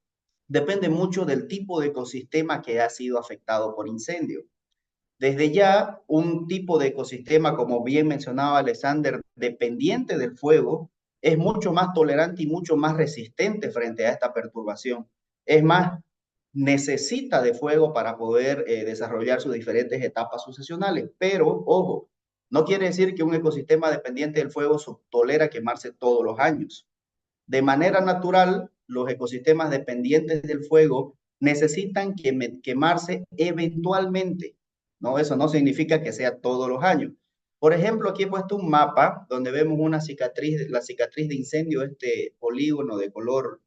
depende mucho del tipo de ecosistema que ha sido afectado por incendio. Desde ya, un tipo de ecosistema, como bien mencionaba Alexander, dependiente del fuego, es mucho más tolerante y mucho más resistente frente a esta perturbación. Es más, necesita de fuego para poder desarrollar sus diferentes etapas sucesionales. Pero, ojo, no quiere decir que un ecosistema dependiente del fuego tolera quemarse todos los años. De manera natural, los ecosistemas dependientes del fuego necesitan quemarse eventualmente, ¿no? Eso no significa que sea todos los años. Por ejemplo, aquí he puesto un mapa donde vemos una cicatriz, la cicatriz de incendio, este polígono de color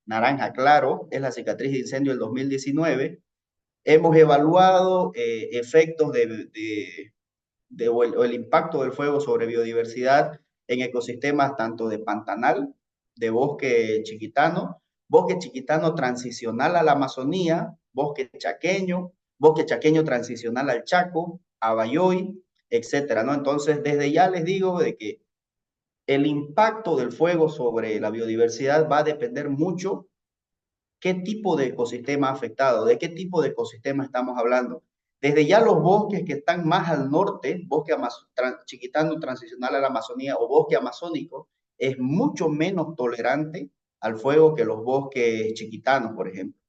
naranja claro, es la cicatriz de incendio del 2019. Hemos evaluado efectos o el impacto del fuego sobre biodiversidad en ecosistemas tanto de pantanal, de bosque chiquitano transicional a la Amazonía, bosque chaqueño transicional al Chaco, a Bayoy, etcétera, ¿no? Entonces, desde ya les digo de que el impacto del fuego sobre la biodiversidad va a depender mucho qué tipo de ecosistema afectado, de qué tipo de ecosistema estamos hablando. Desde ya los bosques que están más al norte, chiquitano transicional a la Amazonía o bosque amazónico, es mucho menos tolerante al fuego que los bosques chiquitanos, por ejemplo,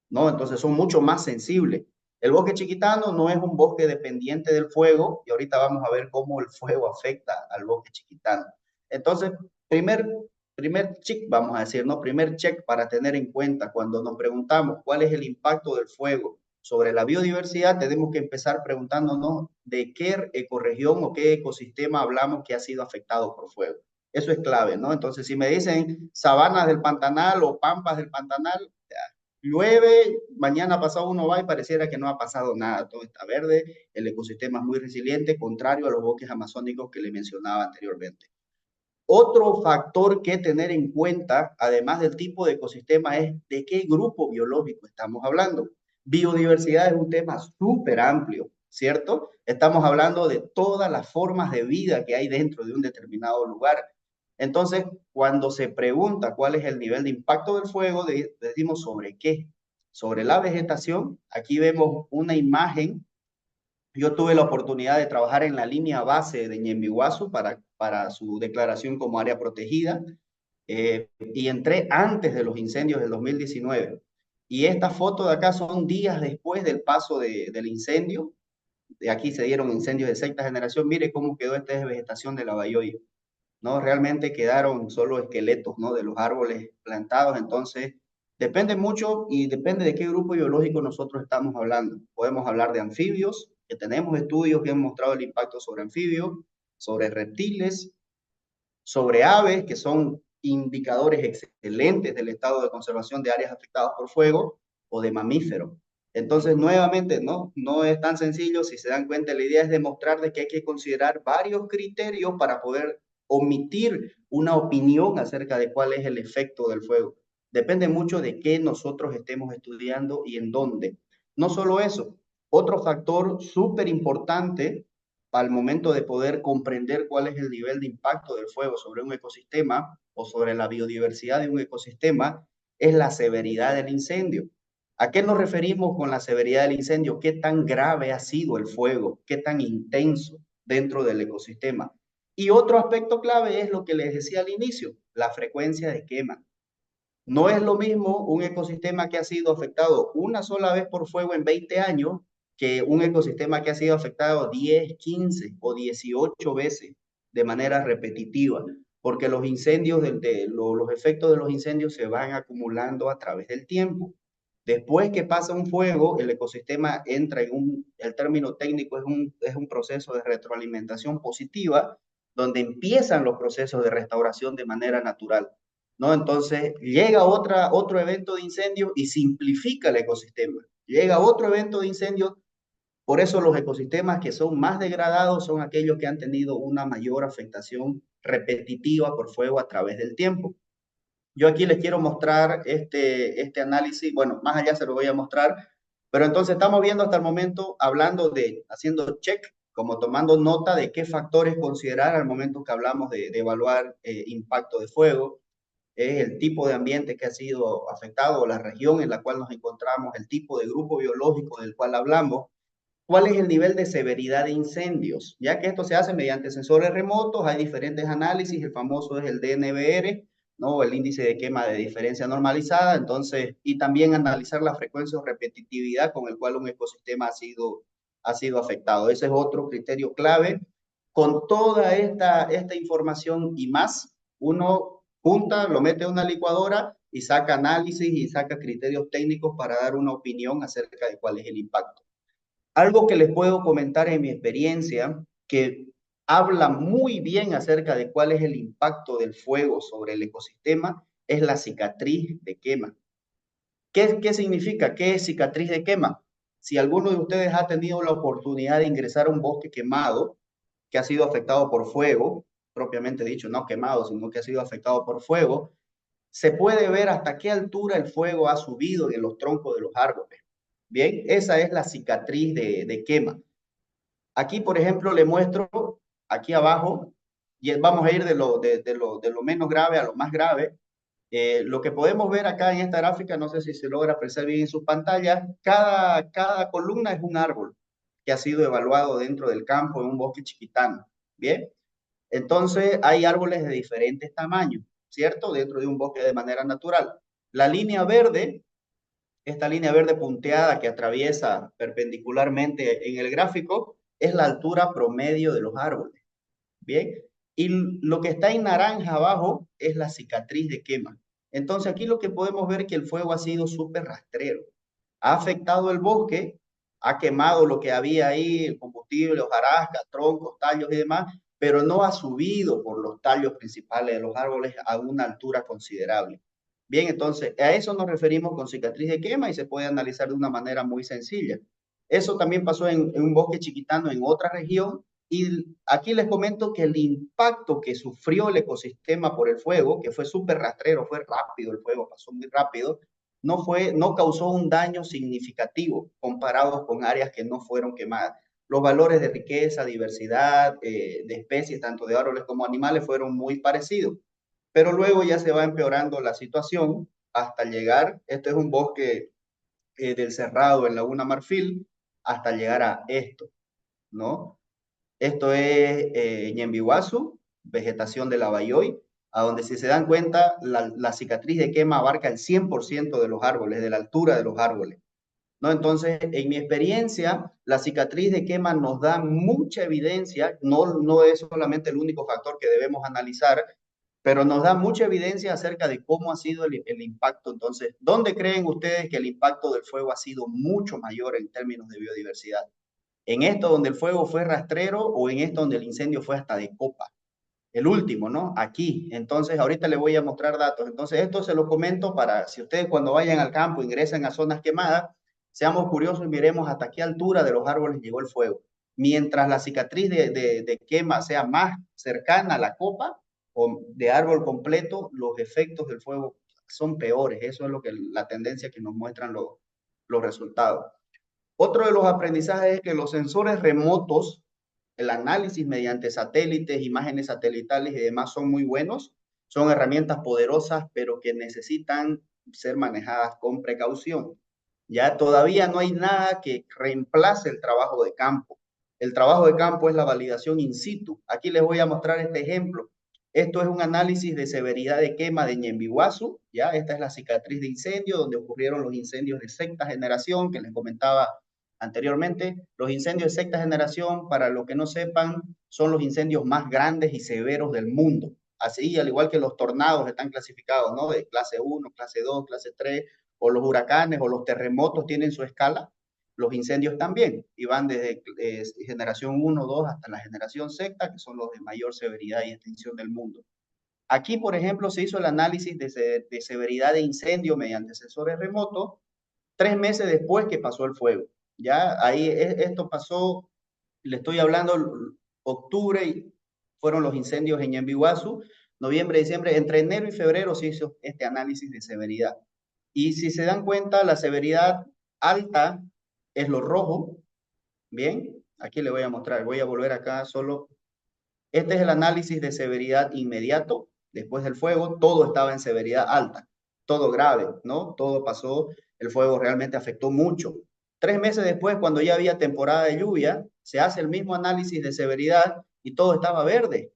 ¿no? Entonces son mucho más sensibles. El bosque chiquitano no es un bosque dependiente del fuego y ahorita vamos a ver cómo el fuego afecta al bosque chiquitano. Entonces, primer check, vamos a decir, ¿no? Primer check para tener en cuenta cuando nos preguntamos cuál es el impacto del fuego sobre la biodiversidad, tenemos que empezar preguntándonos de qué ecorregión o qué ecosistema hablamos que ha sido afectado por fuego. Eso es clave, ¿no? Entonces, si me dicen sabanas del Pantanal o pampas del Pantanal, llueve, mañana pasado uno va y pareciera que no ha pasado nada, todo está verde, el ecosistema es muy resiliente, contrario a los bosques amazónicos que le mencionaba anteriormente. Otro factor que tener en cuenta, además del tipo de ecosistema, es de qué grupo biológico estamos hablando. Biodiversidad es un tema súper amplio, ¿cierto? Estamos hablando de todas las formas de vida que hay dentro de un determinado lugar. Entonces, cuando se pregunta cuál es el nivel de impacto del fuego, decimos sobre qué, sobre la vegetación. Aquí vemos una imagen. Yo tuve la oportunidad de trabajar en la línea base de Ñembihuazu para su declaración como área protegida, y entré antes de los incendios del 2019. Y esta foto de acá son días después del paso del incendio. De aquí se dieron incendios de sexta generación. Mire cómo quedó esta vegetación de la Bayoya, ¿no? Realmente quedaron solo esqueletos, ¿no? De los árboles plantados. Entonces, depende mucho y depende de qué grupo biológico nosotros estamos hablando. Podemos hablar de anfibios, que tenemos estudios que han mostrado el impacto sobre anfibios, sobre reptiles, sobre aves, que son indicadores excelentes del estado de conservación de áreas afectadas por fuego, o de mamíferos. Entonces, nuevamente, no es tan sencillo. Si se dan cuenta, la idea es demostrar de que hay que considerar varios criterios para poder omitir una opinión acerca de cuál es el efecto del fuego. Depende mucho de qué nosotros estemos estudiando y en dónde. No solo eso, otro factor súper importante al momento de poder comprender cuál es el nivel de impacto del fuego sobre un ecosistema o sobre la biodiversidad de un ecosistema es la severidad del incendio. ¿A qué nos referimos con la severidad del incendio? ¿Qué tan grave ha sido el fuego? ¿Qué tan intenso dentro del ecosistema? Y otro aspecto clave es lo que les decía al inicio, la frecuencia de quema. No es lo mismo un ecosistema que ha sido afectado una sola vez por fuego en 20 años que un ecosistema que ha sido afectado 10, 15 o 18 veces de manera repetitiva, porque los incendios, los efectos de los incendios se van acumulando a través del tiempo. Después que pasa un fuego, el ecosistema entra el término técnico es un proceso de retroalimentación positiva, donde empiezan los procesos de restauración de manera natural, ¿no? Entonces llega otro evento de incendio y simplifica el ecosistema. Llega otro evento de incendio. Por eso los ecosistemas que son más degradados son aquellos que han tenido una mayor afectación repetitiva por fuego a través del tiempo. Yo aquí les quiero mostrar este análisis. Bueno, más allá se lo voy a mostrar, pero entonces estamos viendo hasta el momento, haciendo check, como tomando nota de qué factores considerar al momento que hablamos de evaluar impacto de fuego. Es el tipo de ambiente que ha sido afectado, la región en la cual nos encontramos, el tipo de grupo biológico del cual hablamos, cuál es el nivel de severidad de incendios, ya que esto se hace mediante sensores remotos. Hay diferentes análisis, el famoso es el DNVR, ¿no? El índice de quema de diferencia normalizada. Entonces, y también analizar la frecuencia o repetitividad con el cual un ecosistema ha sido afectado. Ese es otro criterio clave. Con toda esta información y más, uno junta, lo mete en una licuadora y saca análisis y saca criterios técnicos para dar una opinión acerca de cuál es el impacto. Algo que les puedo comentar en mi experiencia, que habla muy bien acerca de cuál es el impacto del fuego sobre el ecosistema, es la cicatriz de quema. ¿Qué significa? ¿Qué es cicatriz de quema? Si alguno de ustedes ha tenido la oportunidad de ingresar a un bosque quemado, que ha sido afectado por fuego, propiamente dicho, no quemado, sino que ha sido afectado por fuego, se puede ver hasta qué altura el fuego ha subido en los troncos de los árboles. Bien, esa es la cicatriz de quema. Aquí, por ejemplo, le muestro aquí abajo, y vamos a ir de lo menos grave a lo más grave. Lo que podemos ver acá en esta gráfica, no sé si se logra apreciar bien en sus pantallas, cada columna es un árbol que ha sido evaluado dentro del campo en un bosque chiquitano. Bien, entonces hay árboles de diferentes tamaños, ¿cierto? Dentro de un bosque de manera natural. La línea verde, esta línea verde punteada que atraviesa perpendicularmente en el gráfico, es la altura promedio de los árboles. Bien, y lo que está en naranja abajo es la cicatriz de quema. Entonces aquí lo que podemos ver es que el fuego ha sido súper rastrero. Ha afectado el bosque, ha quemado lo que había ahí, el combustible, hojarasca, troncos, tallos y demás, pero no ha subido por los tallos principales de los árboles a una altura considerable. Bien, entonces a eso nos referimos con cicatriz de quema y se puede analizar de una manera muy sencilla. Eso también pasó en un bosque chiquitano en otra región, y aquí les comento que el impacto que sufrió el ecosistema por el fuego, que fue súper rastrero, fue rápido, el fuego pasó muy rápido, no causó un daño significativo comparados con áreas que no fueron quemadas. Los valores de riqueza, diversidad, de especies, tanto de árboles como animales, fueron muy parecidos. pero luego ya se va empeorando la situación hasta llegar, este es un bosque del Cerrado en Laguna Marfil, hasta llegar a esto, ¿no? Esto es Ñembihuazu, vegetación de la Bayoy, a donde si se dan cuenta, la cicatriz de quema abarca el 100% de los árboles, de la altura de los árboles, ¿no? Entonces, en mi experiencia, la cicatriz de quema nos da mucha evidencia, no es solamente el único factor que debemos analizar, pero nos da mucha evidencia acerca de cómo ha sido el impacto. Entonces, ¿dónde creen ustedes que el impacto del fuego ha sido mucho mayor en términos de biodiversidad? ¿En esto donde el fuego fue rastrero o en esto donde el incendio fue hasta de copa? El último, ¿no? Aquí. Entonces, ahorita le voy a mostrar datos. Entonces, esto se lo comento para si ustedes cuando vayan al campo ingresen a zonas quemadas, seamos curiosos y miremos hasta qué altura de los árboles llegó el fuego. Mientras la cicatriz de quema sea más cercana a la copa o de árbol completo, los efectos del fuego son peores. Eso es lo que la tendencia que nos muestran los resultados. Otro de los aprendizajes es que los sensores remotos, el análisis mediante satélites, imágenes satelitales y demás son muy buenos, son herramientas poderosas, pero que necesitan ser manejadas con precaución. Ya todavía no hay nada que reemplace el trabajo de campo. El trabajo de campo es la validación in situ. Aquí les voy a mostrar este ejemplo. Esto es un análisis de severidad de quema de Ñembihuazu, ya esta es la cicatriz de incendio donde ocurrieron los incendios de sexta generación que les comentaba anteriormente. Los incendios de sexta generación, para los que no sepan, son los incendios más grandes y severos del mundo. Así, al igual que los tornados están clasificados, ¿no? De clase 1, clase 2, clase 3, o los huracanes o los terremotos tienen su escala, los incendios también, y van desde generación 1, 2 hasta la generación sexta, que son los de mayor severidad y extensión del mundo. Aquí, por ejemplo, se hizo el análisis de severidad de incendio mediante sensores remotos 3 meses después que pasó el fuego. Ya ahí esto pasó, le estoy hablando octubre, y fueron los incendios en Ñembihuazu, noviembre, diciembre, entre enero y febrero se hizo este análisis de severidad. Y si se dan cuenta, la severidad alta es lo rojo, bien, aquí le voy a mostrar, voy a volver acá solo. Este es el análisis de severidad inmediato, después del fuego, todo estaba en severidad alta, todo grave, ¿no? Todo pasó, el fuego realmente afectó mucho. 3 meses después, cuando ya había temporada de lluvia, se hace el mismo análisis de severidad y todo estaba verde.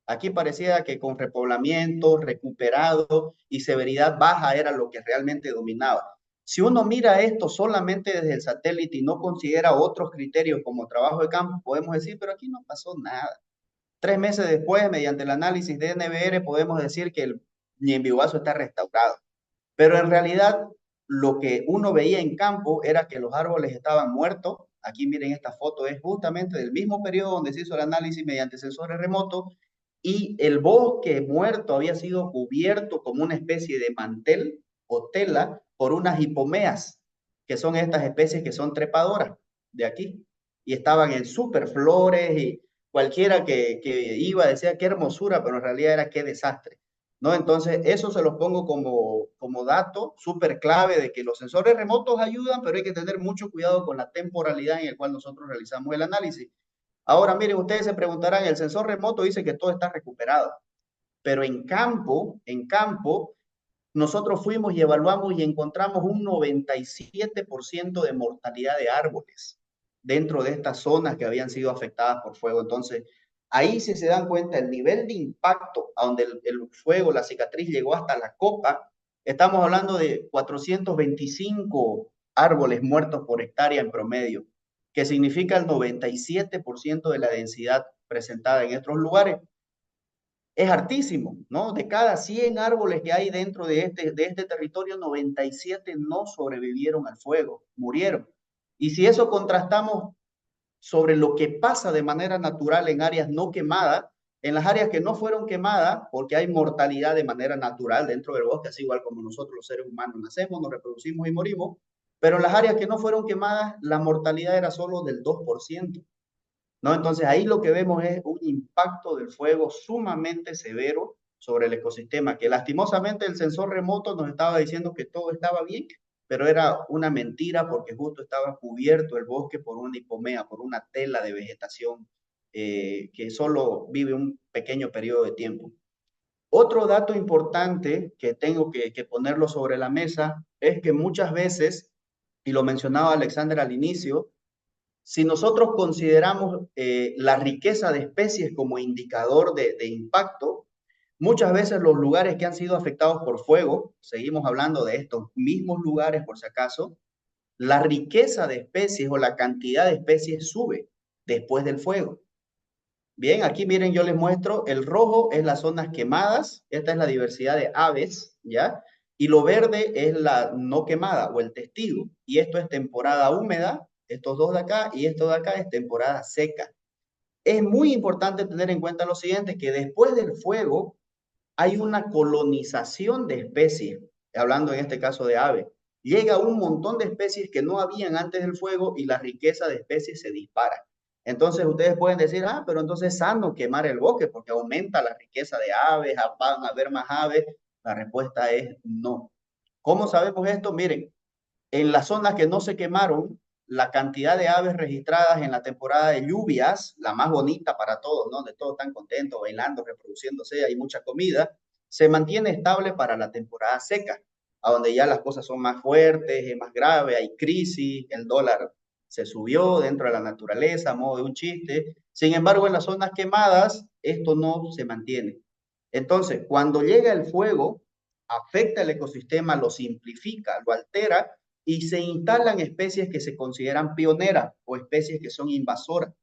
Aquí parecía que con repoblamiento, recuperado y severidad baja era lo que realmente dominaba. Si uno mira esto solamente desde el satélite y no considera otros criterios como trabajo de campo, podemos decir, pero aquí no pasó nada. 3 meses después, mediante el análisis de NBR, podemos decir que el Ñembihuazu está restaurado. Pero en realidad, lo que uno veía en campo era que los árboles estaban muertos. Aquí miren, esta foto es justamente del mismo periodo donde se hizo el análisis mediante sensores remotos y el bosque muerto había sido cubierto como una especie de mantel o tela por unas hipomeas, que son estas especies que son trepadoras de aquí. Y estaban en superflores y cualquiera que iba decía qué hermosura, pero en realidad era qué desastre. ¿No? Entonces, eso se los pongo como dato súper clave de que los sensores remotos ayudan, pero hay que tener mucho cuidado con la temporalidad en la cual nosotros realizamos el análisis. Ahora, miren, ustedes se preguntarán, el sensor remoto dice que todo está recuperado, pero en campo, nosotros fuimos y evaluamos y encontramos un 97% de mortalidad de árboles dentro de estas zonas que habían sido afectadas por fuego. Entonces, ahí si se dan cuenta el nivel de impacto a donde el fuego, la cicatriz llegó hasta la copa, estamos hablando de 425 árboles muertos por hectárea en promedio, que significa el 97% de la densidad presentada en estos lugares. Es hartísimo, ¿no? De cada 100 árboles que hay dentro de este territorio, 97 no sobrevivieron al fuego, murieron. Y si eso contrastamos sobre lo que pasa de manera natural en áreas no quemadas, en las áreas que no fueron quemadas, porque hay mortalidad de manera natural dentro del bosque, así igual como nosotros los seres humanos nacemos, nos reproducimos y morimos, pero en las áreas que no fueron quemadas, la mortalidad era solo del 2%. ¿No? Entonces ahí lo que vemos es un impacto del fuego sumamente severo sobre el ecosistema, que lastimosamente el sensor remoto nos estaba diciendo que todo estaba bien, pero era una mentira porque justo estaba cubierto el bosque por una hipomea, por una tela de vegetación que solo vive un pequeño periodo de tiempo. Otro dato importante que tengo que ponerlo sobre la mesa es que muchas veces, y lo mencionaba Alexander al inicio, si nosotros consideramos la riqueza de especies como indicador de impacto, muchas veces los lugares que han sido afectados por fuego, seguimos hablando de estos mismos lugares por si acaso, la riqueza de especies o la cantidad de especies sube después del fuego. Bien, aquí miren, yo les muestro, el rojo es las zonas quemadas, esta es la diversidad de aves, ¿ya? Y lo verde es la no quemada o el testigo. Y esto es temporada húmeda, estos dos de acá, y esto de acá es temporada seca. Es muy importante tener en cuenta lo siguiente, que después del fuego hay una colonización de especies, hablando en este caso de aves. Llega un montón de especies que no habían antes del fuego y la riqueza de especies se dispara. Entonces ustedes pueden decir, ah, pero entonces es sano quemar el bosque porque aumenta la riqueza de aves, van a haber más aves. La respuesta es no. ¿Cómo sabemos esto? Miren, en las zonas que no se quemaron, la cantidad de aves registradas en la temporada de lluvias, la más bonita para todos, ¿no? De todos están contentos, bailando, reproduciéndose, hay mucha comida, se mantiene estable para la temporada seca, a donde ya las cosas son más fuertes, es más grave, hay crisis, el dólar se subió dentro de la naturaleza, a modo de un chiste. Sin embargo, en las zonas quemadas, esto no se mantiene. Entonces, cuando llega el fuego, afecta el ecosistema, lo simplifica, lo altera y se instalan especies que se consideran pioneras o especies que son invasoras,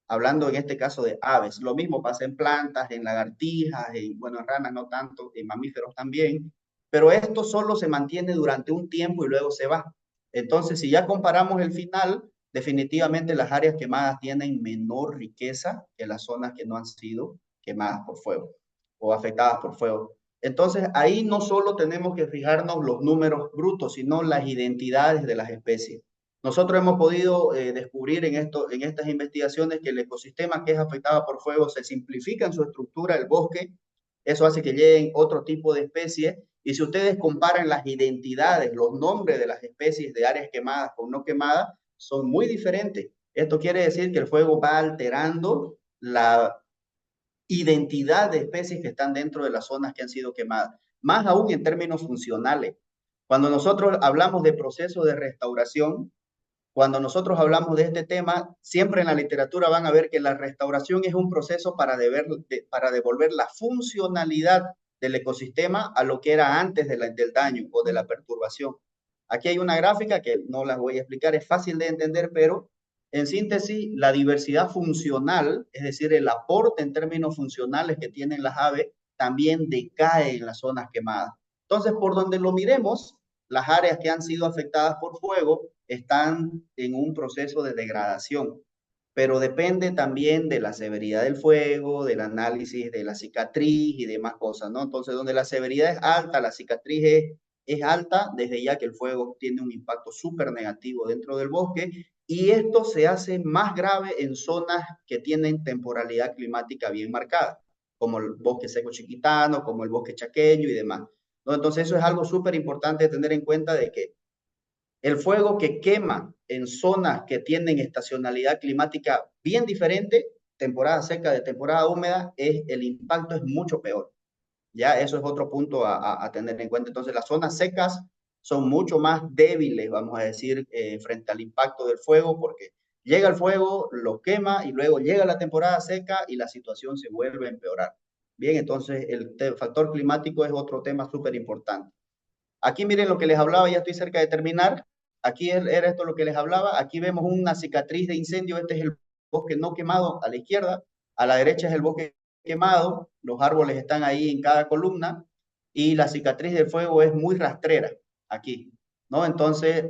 hablando en este caso de aves. Lo mismo pasa en plantas, en lagartijas, bueno, en ranas no tanto, en mamíferos también, pero esto solo se mantiene durante un tiempo y luego se va. Entonces, si ya comparamos el final, definitivamente las áreas quemadas tienen menor riqueza que las zonas que no han sido quemadas por fuego o afectadas por fuego. Entonces, ahí no solo tenemos que fijarnos los números brutos, sino las identidades de las especies. Nosotros hemos podido descubrir en estas investigaciones que el ecosistema que es afectado por fuego se simplifica en su estructura, el bosque, eso hace que lleguen otro tipo de especies, y si ustedes comparan las identidades, los nombres de las especies de áreas quemadas con no quemadas, son muy diferentes. Esto quiere decir que el fuego va alterando la identidad de especies que están dentro de las zonas que han sido quemadas, más aún en términos funcionales. Cuando nosotros hablamos de proceso de restauración, cuando nosotros hablamos de este tema, siempre en la literatura van a ver que la restauración es un proceso para devolver la funcionalidad del ecosistema a lo que era antes del daño o de la perturbación. Aquí hay una gráfica que no la voy a explicar, es fácil de entender, pero en síntesis, la diversidad funcional, es decir, el aporte en términos funcionales que tienen las aves, también decae en las zonas quemadas. Entonces, por donde lo miremos, las áreas que han sido afectadas por fuego están en un proceso de degradación, pero depende también de la severidad del fuego, del análisis de la cicatriz y demás cosas, ¿no? Entonces, donde la severidad es alta, la cicatriz es alta, desde ya que el fuego tiene un impacto súper negativo dentro del bosque, y esto se hace más grave en zonas que tienen temporalidad climática bien marcada, como el bosque seco chiquitano, como el bosque chaqueño y demás, ¿no? Entonces, eso es algo súper importante tener en cuenta de que el fuego que quema en zonas que tienen estacionalidad climática bien diferente, temporada seca de temporada húmeda, el impacto es mucho peor. Ya eso es otro punto a tener en cuenta. Entonces, las zonas secas son mucho más débiles, vamos a decir, frente al impacto del fuego, porque llega el fuego, lo quema y luego llega la temporada seca y la situación se vuelve a empeorar. Bien, entonces el factor climático es otro tema súper importante. Aquí miren lo que les hablaba, ya estoy cerca de terminar. Aquí era esto lo que les hablaba. Aquí vemos una cicatriz de incendio. Este es el bosque no quemado a la izquierda. A la derecha es el bosque quemado. Los árboles están ahí en cada columna. Y la cicatriz del fuego es muy rastrera aquí, ¿no? Entonces,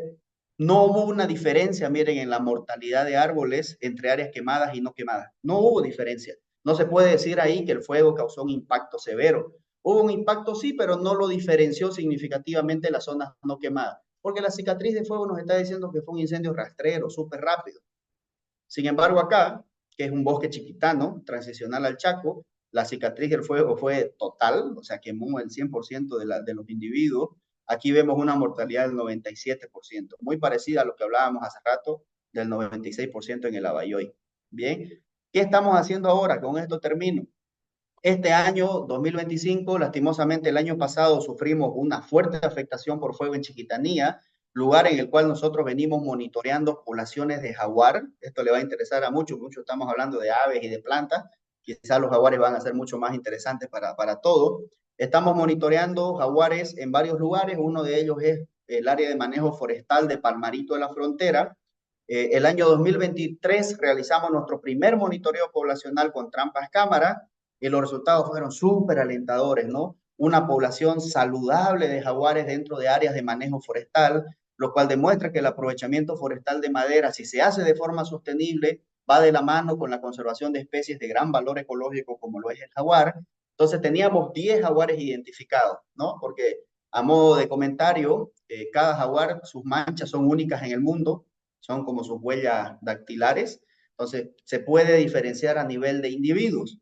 no hubo una diferencia, miren, en la mortalidad de árboles entre áreas quemadas y no quemadas. No hubo diferencia. No se puede decir ahí que el fuego causó un impacto severo. Hubo un impacto, sí, pero no lo diferenció significativamente las zonas no quemadas, porque la cicatriz de fuego nos está diciendo que fue un incendio rastrero, súper rápido. Sin embargo, acá, que es un bosque chiquitano, transicional al Chaco, la cicatriz del fuego fue total, o sea, quemó el 100% de los individuos. Aquí vemos una mortalidad del 97%, muy parecida a lo que hablábamos hace rato del 96% en el Abayoy. Bien, ¿qué estamos haciendo ahora? Con esto termino. Este año 2025, lastimosamente el año pasado sufrimos una fuerte afectación por fuego en Chiquitanía, lugar en el cual nosotros venimos monitoreando poblaciones de jaguar. Esto le va a interesar a muchos, estamos hablando de aves y de plantas, quizás los jaguares van a ser mucho más interesantes para todos. Estamos monitoreando jaguares en varios lugares, uno de ellos es el área de manejo forestal de Palmarito de la Frontera. El año 2023 realizamos nuestro primer monitoreo poblacional con trampas cámara y los resultados fueron súper alentadores, ¿no? Una población saludable de jaguares dentro de áreas de manejo forestal, lo cual demuestra que el aprovechamiento forestal de madera, si se hace de forma sostenible, va de la mano con la conservación de especies de gran valor ecológico como lo es el jaguar. Entonces teníamos 10 jaguares identificados, ¿no? Porque a modo de comentario, cada jaguar, sus manchas son únicas en el mundo, son como sus huellas dactilares, entonces se puede diferenciar a nivel de individuos.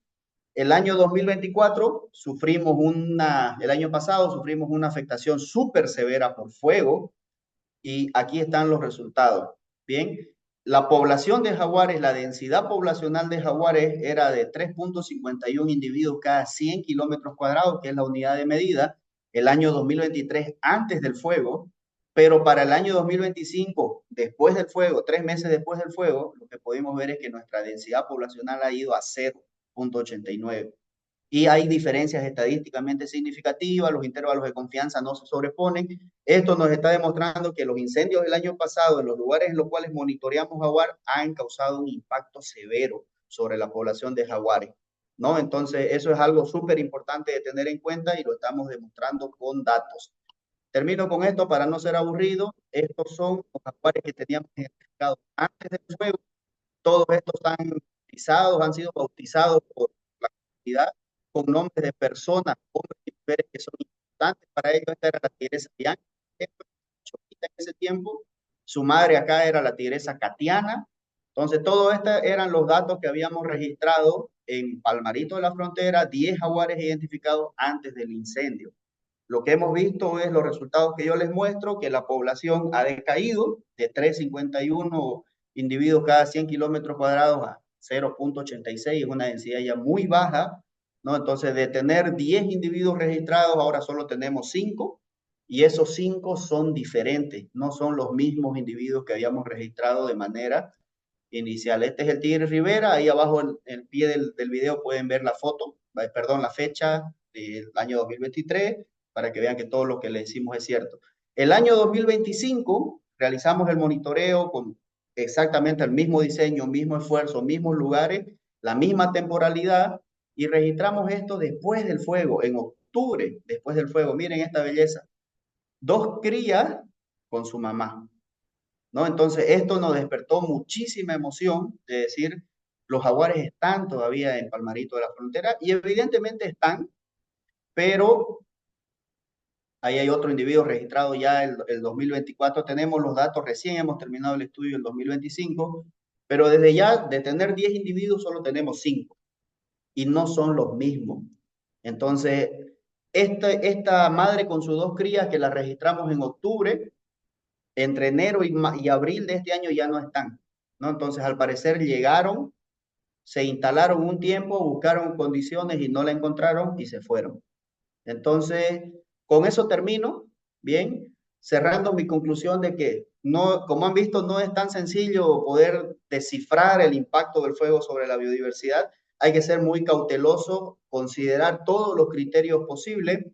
El año 2024 el año pasado sufrimos una afectación súper severa por fuego y aquí están los resultados. Bien, la población de jaguares, la densidad poblacional de jaguares era de 3.51 individuos cada 100 kilómetros cuadrados, que es la unidad de medida, el año 2023 antes del fuego, pero para el año 2025, después del fuego, 3 meses después del fuego, lo que pudimos ver es que nuestra densidad poblacional ha ido a 0.89 y hay diferencias estadísticamente significativas, los intervalos de confianza no se sobreponen. Esto nos está demostrando que los incendios del año pasado en los lugares en los cuales monitoreamos jaguar han causado un impacto severo sobre la población de jaguares, ¿no? Entonces, eso es algo súper importante de tener en cuenta y lo estamos demostrando con datos. Termino con esto para no ser aburrido. Estos son los jaguares que teníamos identificados antes del fuego. Todos estos han sido bautizados por la comunidad con nombres de personas, hombres y mujeres que son importantes para ellos. Esta era la tigresa Bianca, en ese tiempo. Su madre acá era la tigresa Catiana. Entonces, todo esto eran los datos que habíamos registrado en Palmarito de la Frontera, 10 jaguares identificados antes del incendio. Lo que hemos visto es los resultados que yo les muestro, que la población ha decaído de 3,51 individuos cada 100 kilómetros cuadrados a 0.86, es una densidad ya muy baja, ¿no? Entonces, de tener 10 individuos registrados, ahora solo tenemos 5, y esos 5 son diferentes, no son los mismos individuos que habíamos registrado de manera inicial. Este es el tigre Rivera, ahí abajo en el pie del video pueden ver la foto, perdón, la fecha del año 2023, para que vean que todo lo que le decimos es cierto. El año 2025 realizamos el monitoreo con exactamente el mismo diseño, mismo esfuerzo, mismos lugares, la misma temporalidad, y registramos esto después del fuego, en octubre, después del fuego. Miren esta belleza. 2 crías con su mamá, ¿no? Entonces, esto nos despertó muchísima emoción de decir, los jaguares están todavía en Palmarito de la Frontera, y evidentemente están, pero ahí hay otro individuo registrado ya el 2024. Tenemos los datos, recién hemos terminado el estudio el 2025, pero desde ya, de tener 10 individuos, solo tenemos 5, y no son los mismos. Entonces, esta madre con sus 2 crías que la registramos en octubre, entre enero y abril de este año ya no están, ¿no? Entonces, al parecer llegaron, se instalaron un tiempo, buscaron condiciones y no la encontraron y se fueron. Entonces, con eso termino, bien, cerrando mi conclusión de que, no, como han visto, no es tan sencillo poder descifrar el impacto del fuego sobre la biodiversidad. Hay que ser muy cauteloso, considerar todos los criterios posibles,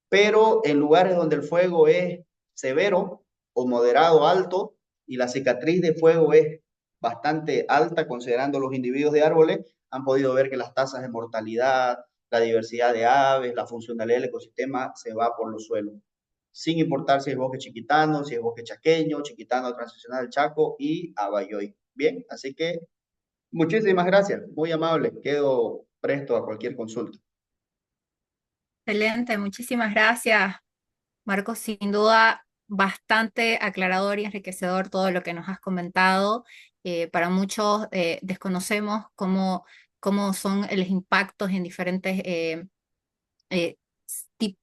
pero en lugares donde el fuego es severo o moderado alto y la cicatriz de fuego es bastante alta, considerando los individuos de árboles, han podido ver que las tasas de mortalidad, la diversidad de aves, la funcionalidad del ecosistema se va por los suelos, sin importar si es bosque chiquitano, si es bosque chaqueño, chiquitano transicional del Chaco y Abayoy. Bien, así que muchísimas gracias, muy amable, quedo presto a cualquier consulta. Excelente, muchísimas gracias, Marcos. Sin duda, bastante aclarador y enriquecedor todo lo que nos has comentado. Para muchos desconocemos cómo son los impactos en diferentes eh,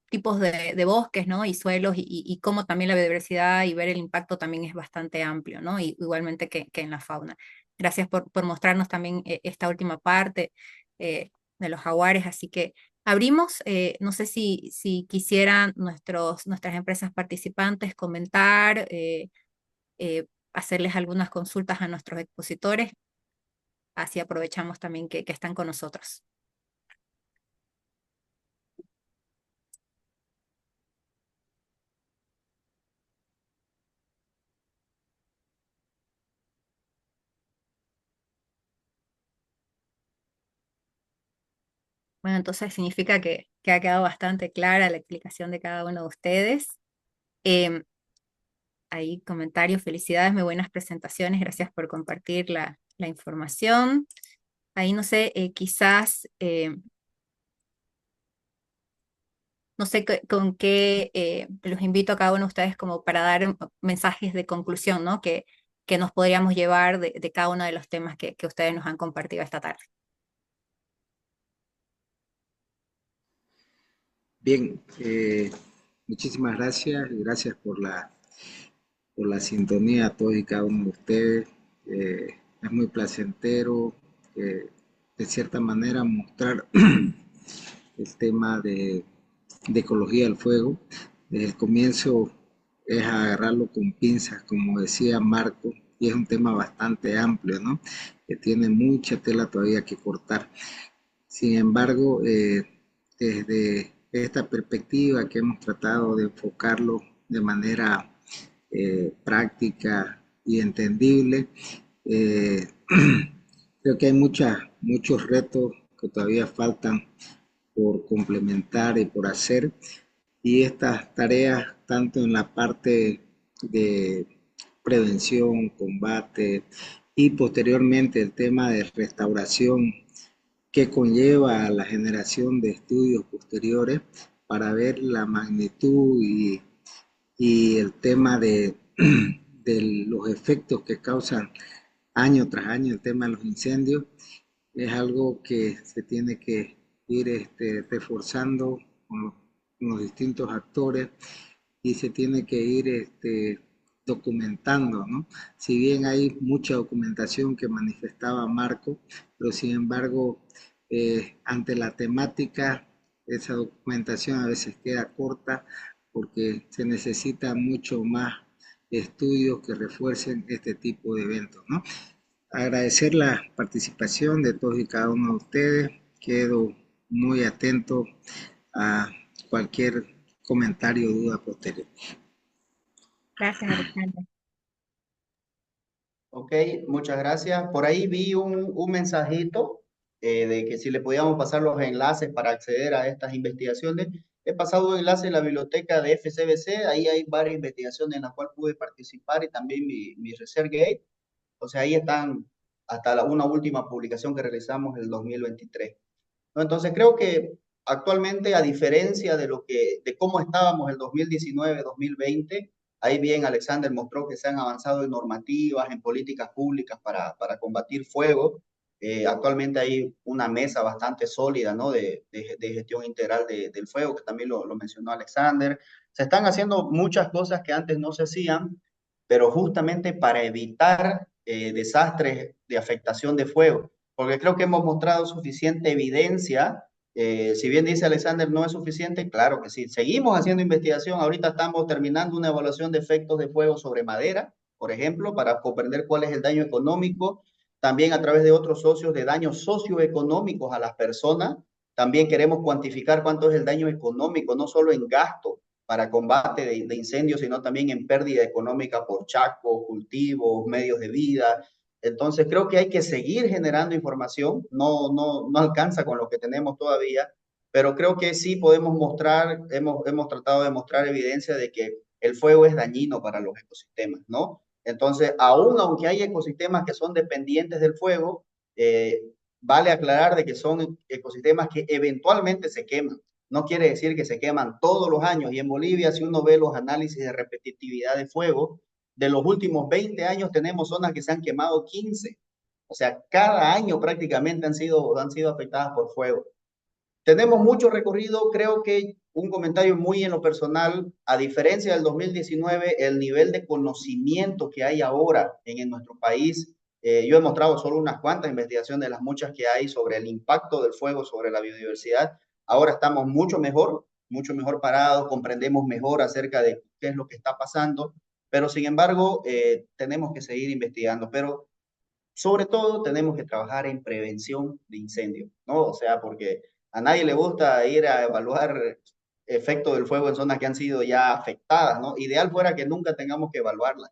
tipos de bosques, ¿no? Y suelos y cómo también la biodiversidad y ver el impacto también es bastante amplio, ¿no? Y, igualmente que en la fauna. Gracias por mostrarnos también esta última parte. de los jaguares, así que abrimos, no sé si quisieran nuestras empresas participantes comentar, hacerles algunas consultas a nuestros expositores, así aprovechamos también que están con nosotros. Bueno, entonces significa que ha quedado bastante clara la explicación de cada uno de ustedes. Em, Ahí comentarios, felicidades, muy buenas presentaciones, gracias por compartir la información. Ahí no sé, quizás, no sé con qué los invito a cada uno de ustedes como para dar mensajes de conclusión, ¿no? Que nos podríamos llevar de cada uno de los temas que ustedes nos han compartido esta tarde. Bien, muchísimas gracias y gracias por la sintonía a todos y cada uno de ustedes. Es muy placentero, de cierta manera, mostrar el tema de ecología del fuego. Desde el comienzo es agarrarlo con pinzas, como decía Marco, y es un tema bastante amplio, ¿no? Que tiene mucha tela todavía que cortar. Sin embargo, desde esta perspectiva que hemos tratado de enfocarlo de manera práctica y entendible, eh, creo que hay muchos retos que todavía faltan por complementar y por hacer. Y estas tareas, tanto en la parte de prevención, combate y posteriormente el tema de restauración que conlleva a la generación de estudios posteriores para ver la magnitud y el tema de los efectos que causan año tras año el tema de los incendios, es algo que se tiene que ir reforzando con los distintos actores y se tiene que ir documentando, ¿no? Si bien hay mucha documentación que manifestaba Marco, pero sin embargo, ante la temática, esa documentación a veces queda corta porque se necesita mucho más estudios que refuercen este tipo de eventos, ¿no? Agradecer la participación de todos y cada uno de ustedes. Quedo muy atento a cualquier comentario o duda posterior. Gracias, Alexander. Ok, muchas gracias. Por ahí vi un mensajito de que si le podíamos pasar los enlaces para acceder a estas investigaciones. He pasado un enlace en la biblioteca de FCBC, ahí hay varias investigaciones en las cuales pude participar y también mi ResearchGate. O sea, ahí están hasta una última publicación que realizamos en el 2023. ¿No? Entonces creo que actualmente, a diferencia de cómo estábamos el 2019, 2020, ahí bien Alexander mostró que se han avanzado en normativas, en políticas públicas para combatir fuego. Actualmente hay una mesa bastante sólida, ¿no? de gestión integral del fuego, que también lo mencionó Alexander. Se están haciendo muchas cosas que antes no se hacían, pero justamente para evitar desastres de afectación de fuego, porque creo que hemos mostrado suficiente evidencia. Si bien dice Alexander no es suficiente, claro que sí. Seguimos haciendo investigación. Ahorita estamos terminando una evaluación de efectos de fuego sobre madera, por ejemplo, para comprender cuál es el daño económico. También a través de otros socios de daños socioeconómicos a las personas. También queremos cuantificar cuánto es el daño económico, no solo en gasto para combate de incendios, sino también en pérdida económica por chacos, cultivos, medios de vida. Entonces creo que hay que seguir generando información, no alcanza con lo que tenemos todavía, pero creo que sí podemos mostrar, hemos tratado de mostrar evidencia de que el fuego es dañino para los ecosistemas, ¿no? Entonces, aún aunque hay ecosistemas que son dependientes del fuego, vale aclarar de que son ecosistemas que eventualmente se queman. No quiere decir que se queman todos los años. Y en Bolivia, si uno ve los análisis de repetitividad de fuego, de los últimos 20 años tenemos zonas que se han quemado 15. O sea, cada año prácticamente han sido afectadas por fuego. Tenemos mucho recorrido, creo que un comentario muy en lo personal, a diferencia del 2019, el nivel de conocimiento que hay ahora en nuestro país Yo he mostrado solo unas cuantas investigaciones de las muchas que hay sobre el impacto del fuego sobre la biodiversidad. Ahora estamos mucho mejor parados, comprendemos mejor acerca de qué es lo que está pasando, pero sin embargo tenemos que seguir investigando. Pero sobre todo tenemos que trabajar en prevención de incendios, ¿no? O sea, porque a nadie le gusta ir a evaluar efecto del fuego en zonas que han sido ya afectadas, ¿no? Ideal fuera que nunca tengamos que evaluarla.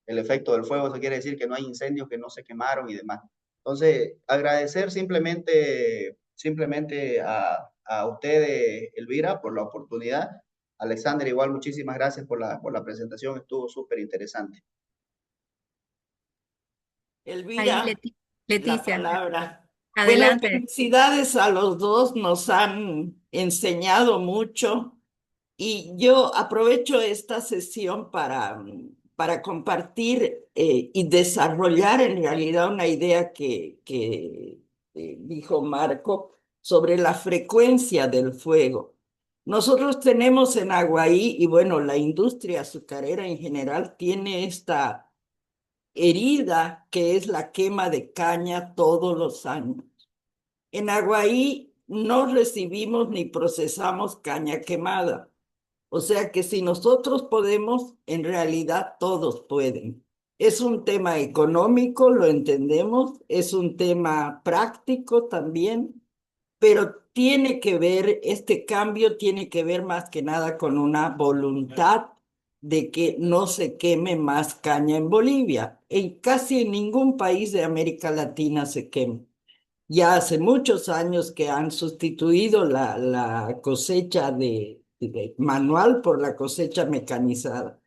El efecto del fuego, eso quiere decir que no hay incendios, que no se quemaron y demás. Entonces, agradecer simplemente a usted, Elvira, por la oportunidad. Alexander, igual muchísimas gracias por la presentación, estuvo súper interesante. Ahí, Elvira, la Leticia, palabra. Bueno, adelante. felicidades a los dos, nos han enseñado mucho y yo aprovecho esta sesión para compartir y desarrollar en realidad una idea que dijo Marco sobre la frecuencia del fuego. Nosotros tenemos en Aguaí, y bueno, la industria azucarera en general tiene esta herida que es la quema de caña todos los años. En Aguaí no recibimos ni procesamos caña quemada. O sea que si nosotros podemos, en realidad todos pueden. Es un tema económico, lo entendemos, es un tema práctico también, pero tiene que ver, este cambio tiene que ver más que nada con una voluntad de que no se queme más caña en Bolivia. En casi ningún país de América Latina se quema. Ya hace muchos años que han sustituido la cosecha de manual por la cosecha mecanizada.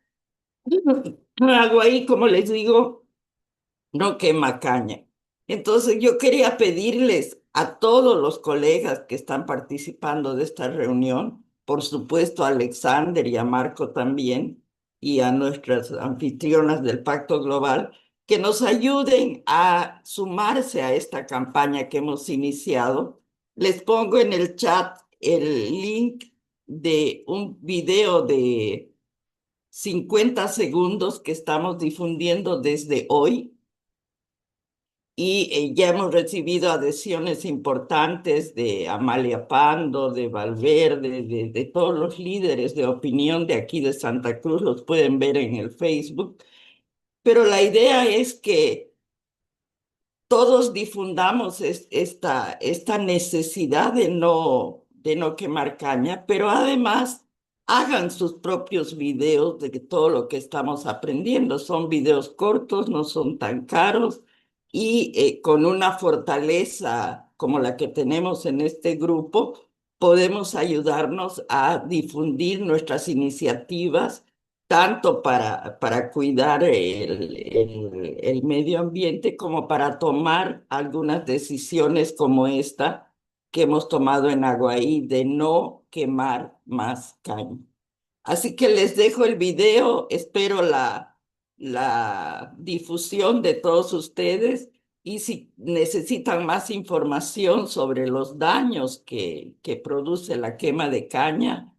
Algo ahí, como les digo, no quema caña. Entonces yo quería pedirles a todos los colegas que están participando de esta reunión, por supuesto a Alexander y a Marco también, y a nuestras anfitrionas del Pacto Global, que nos ayuden a sumarse a esta campaña que hemos iniciado. Les pongo en el chat el link de un video de 50 segundos que estamos difundiendo desde hoy y ya hemos recibido adhesiones importantes de Amalia Pando, de Valverde, de todos los líderes de opinión de aquí de Santa Cruz, los pueden ver en el Facebook. Pero la idea es que todos difundamos esta necesidad de no quemar caña, pero además hagan sus propios videos de todo lo que estamos aprendiendo. Son videos cortos, no son tan caros y con una fortaleza como la que tenemos en este grupo, podemos ayudarnos a difundir nuestras iniciativas tanto para cuidar el medio ambiente como para tomar algunas decisiones como esta que hemos tomado en Aguaí de no quemar más caña. Así que les dejo el video, espero la difusión de todos ustedes y si necesitan más información sobre los daños que produce la quema de caña,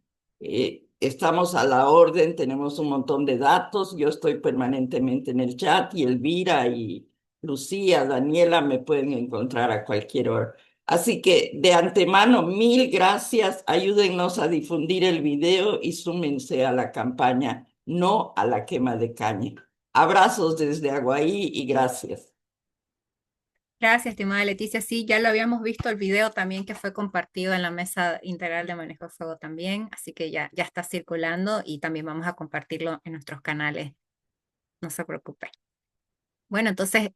estamos a la orden, tenemos un montón de datos, yo estoy permanentemente en el chat y Elvira y Lucía, Daniela me pueden encontrar a cualquier hora. Así que de antemano, mil gracias. Ayúdennos a difundir el video y súmense a la campaña No a la quema de caña. Abrazos desde Aguaí y gracias. Gracias, estimada Leticia. Sí, ya lo habíamos visto el video también que fue compartido en la mesa integral de manejo de fuego también, así que ya está circulando y también vamos a compartirlo en nuestros canales. No se preocupe. Bueno, entonces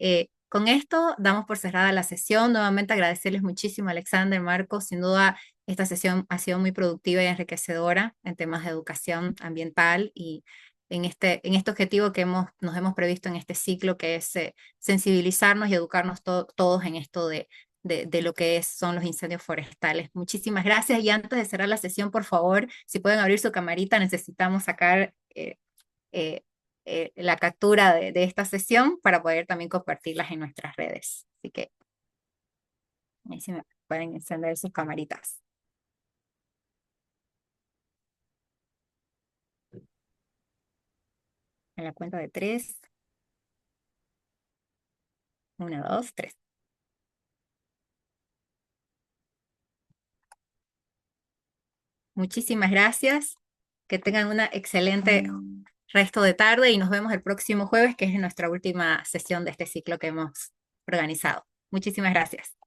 con esto damos por cerrada la sesión. Nuevamente agradecerles muchísimo, Alexander, Marco. Sin duda, esta sesión ha sido muy productiva y enriquecedora en temas de educación ambiental y en este objetivo que nos hemos previsto en este ciclo, que es sensibilizarnos y educarnos todos en esto de lo que son los incendios forestales. Muchísimas gracias. Y antes de cerrar la sesión, por favor, si pueden abrir su camarita, necesitamos sacar eh, la captura de esta sesión para poder también compartirlas en nuestras redes. Así que ahí sí me pueden encender sus camaritas. En la cuenta de 3. 1, 2, 3. Muchísimas gracias. Que tengan una excelente resto de tarde y nos vemos el próximo jueves, que es nuestra última sesión de este ciclo que hemos organizado. Muchísimas gracias.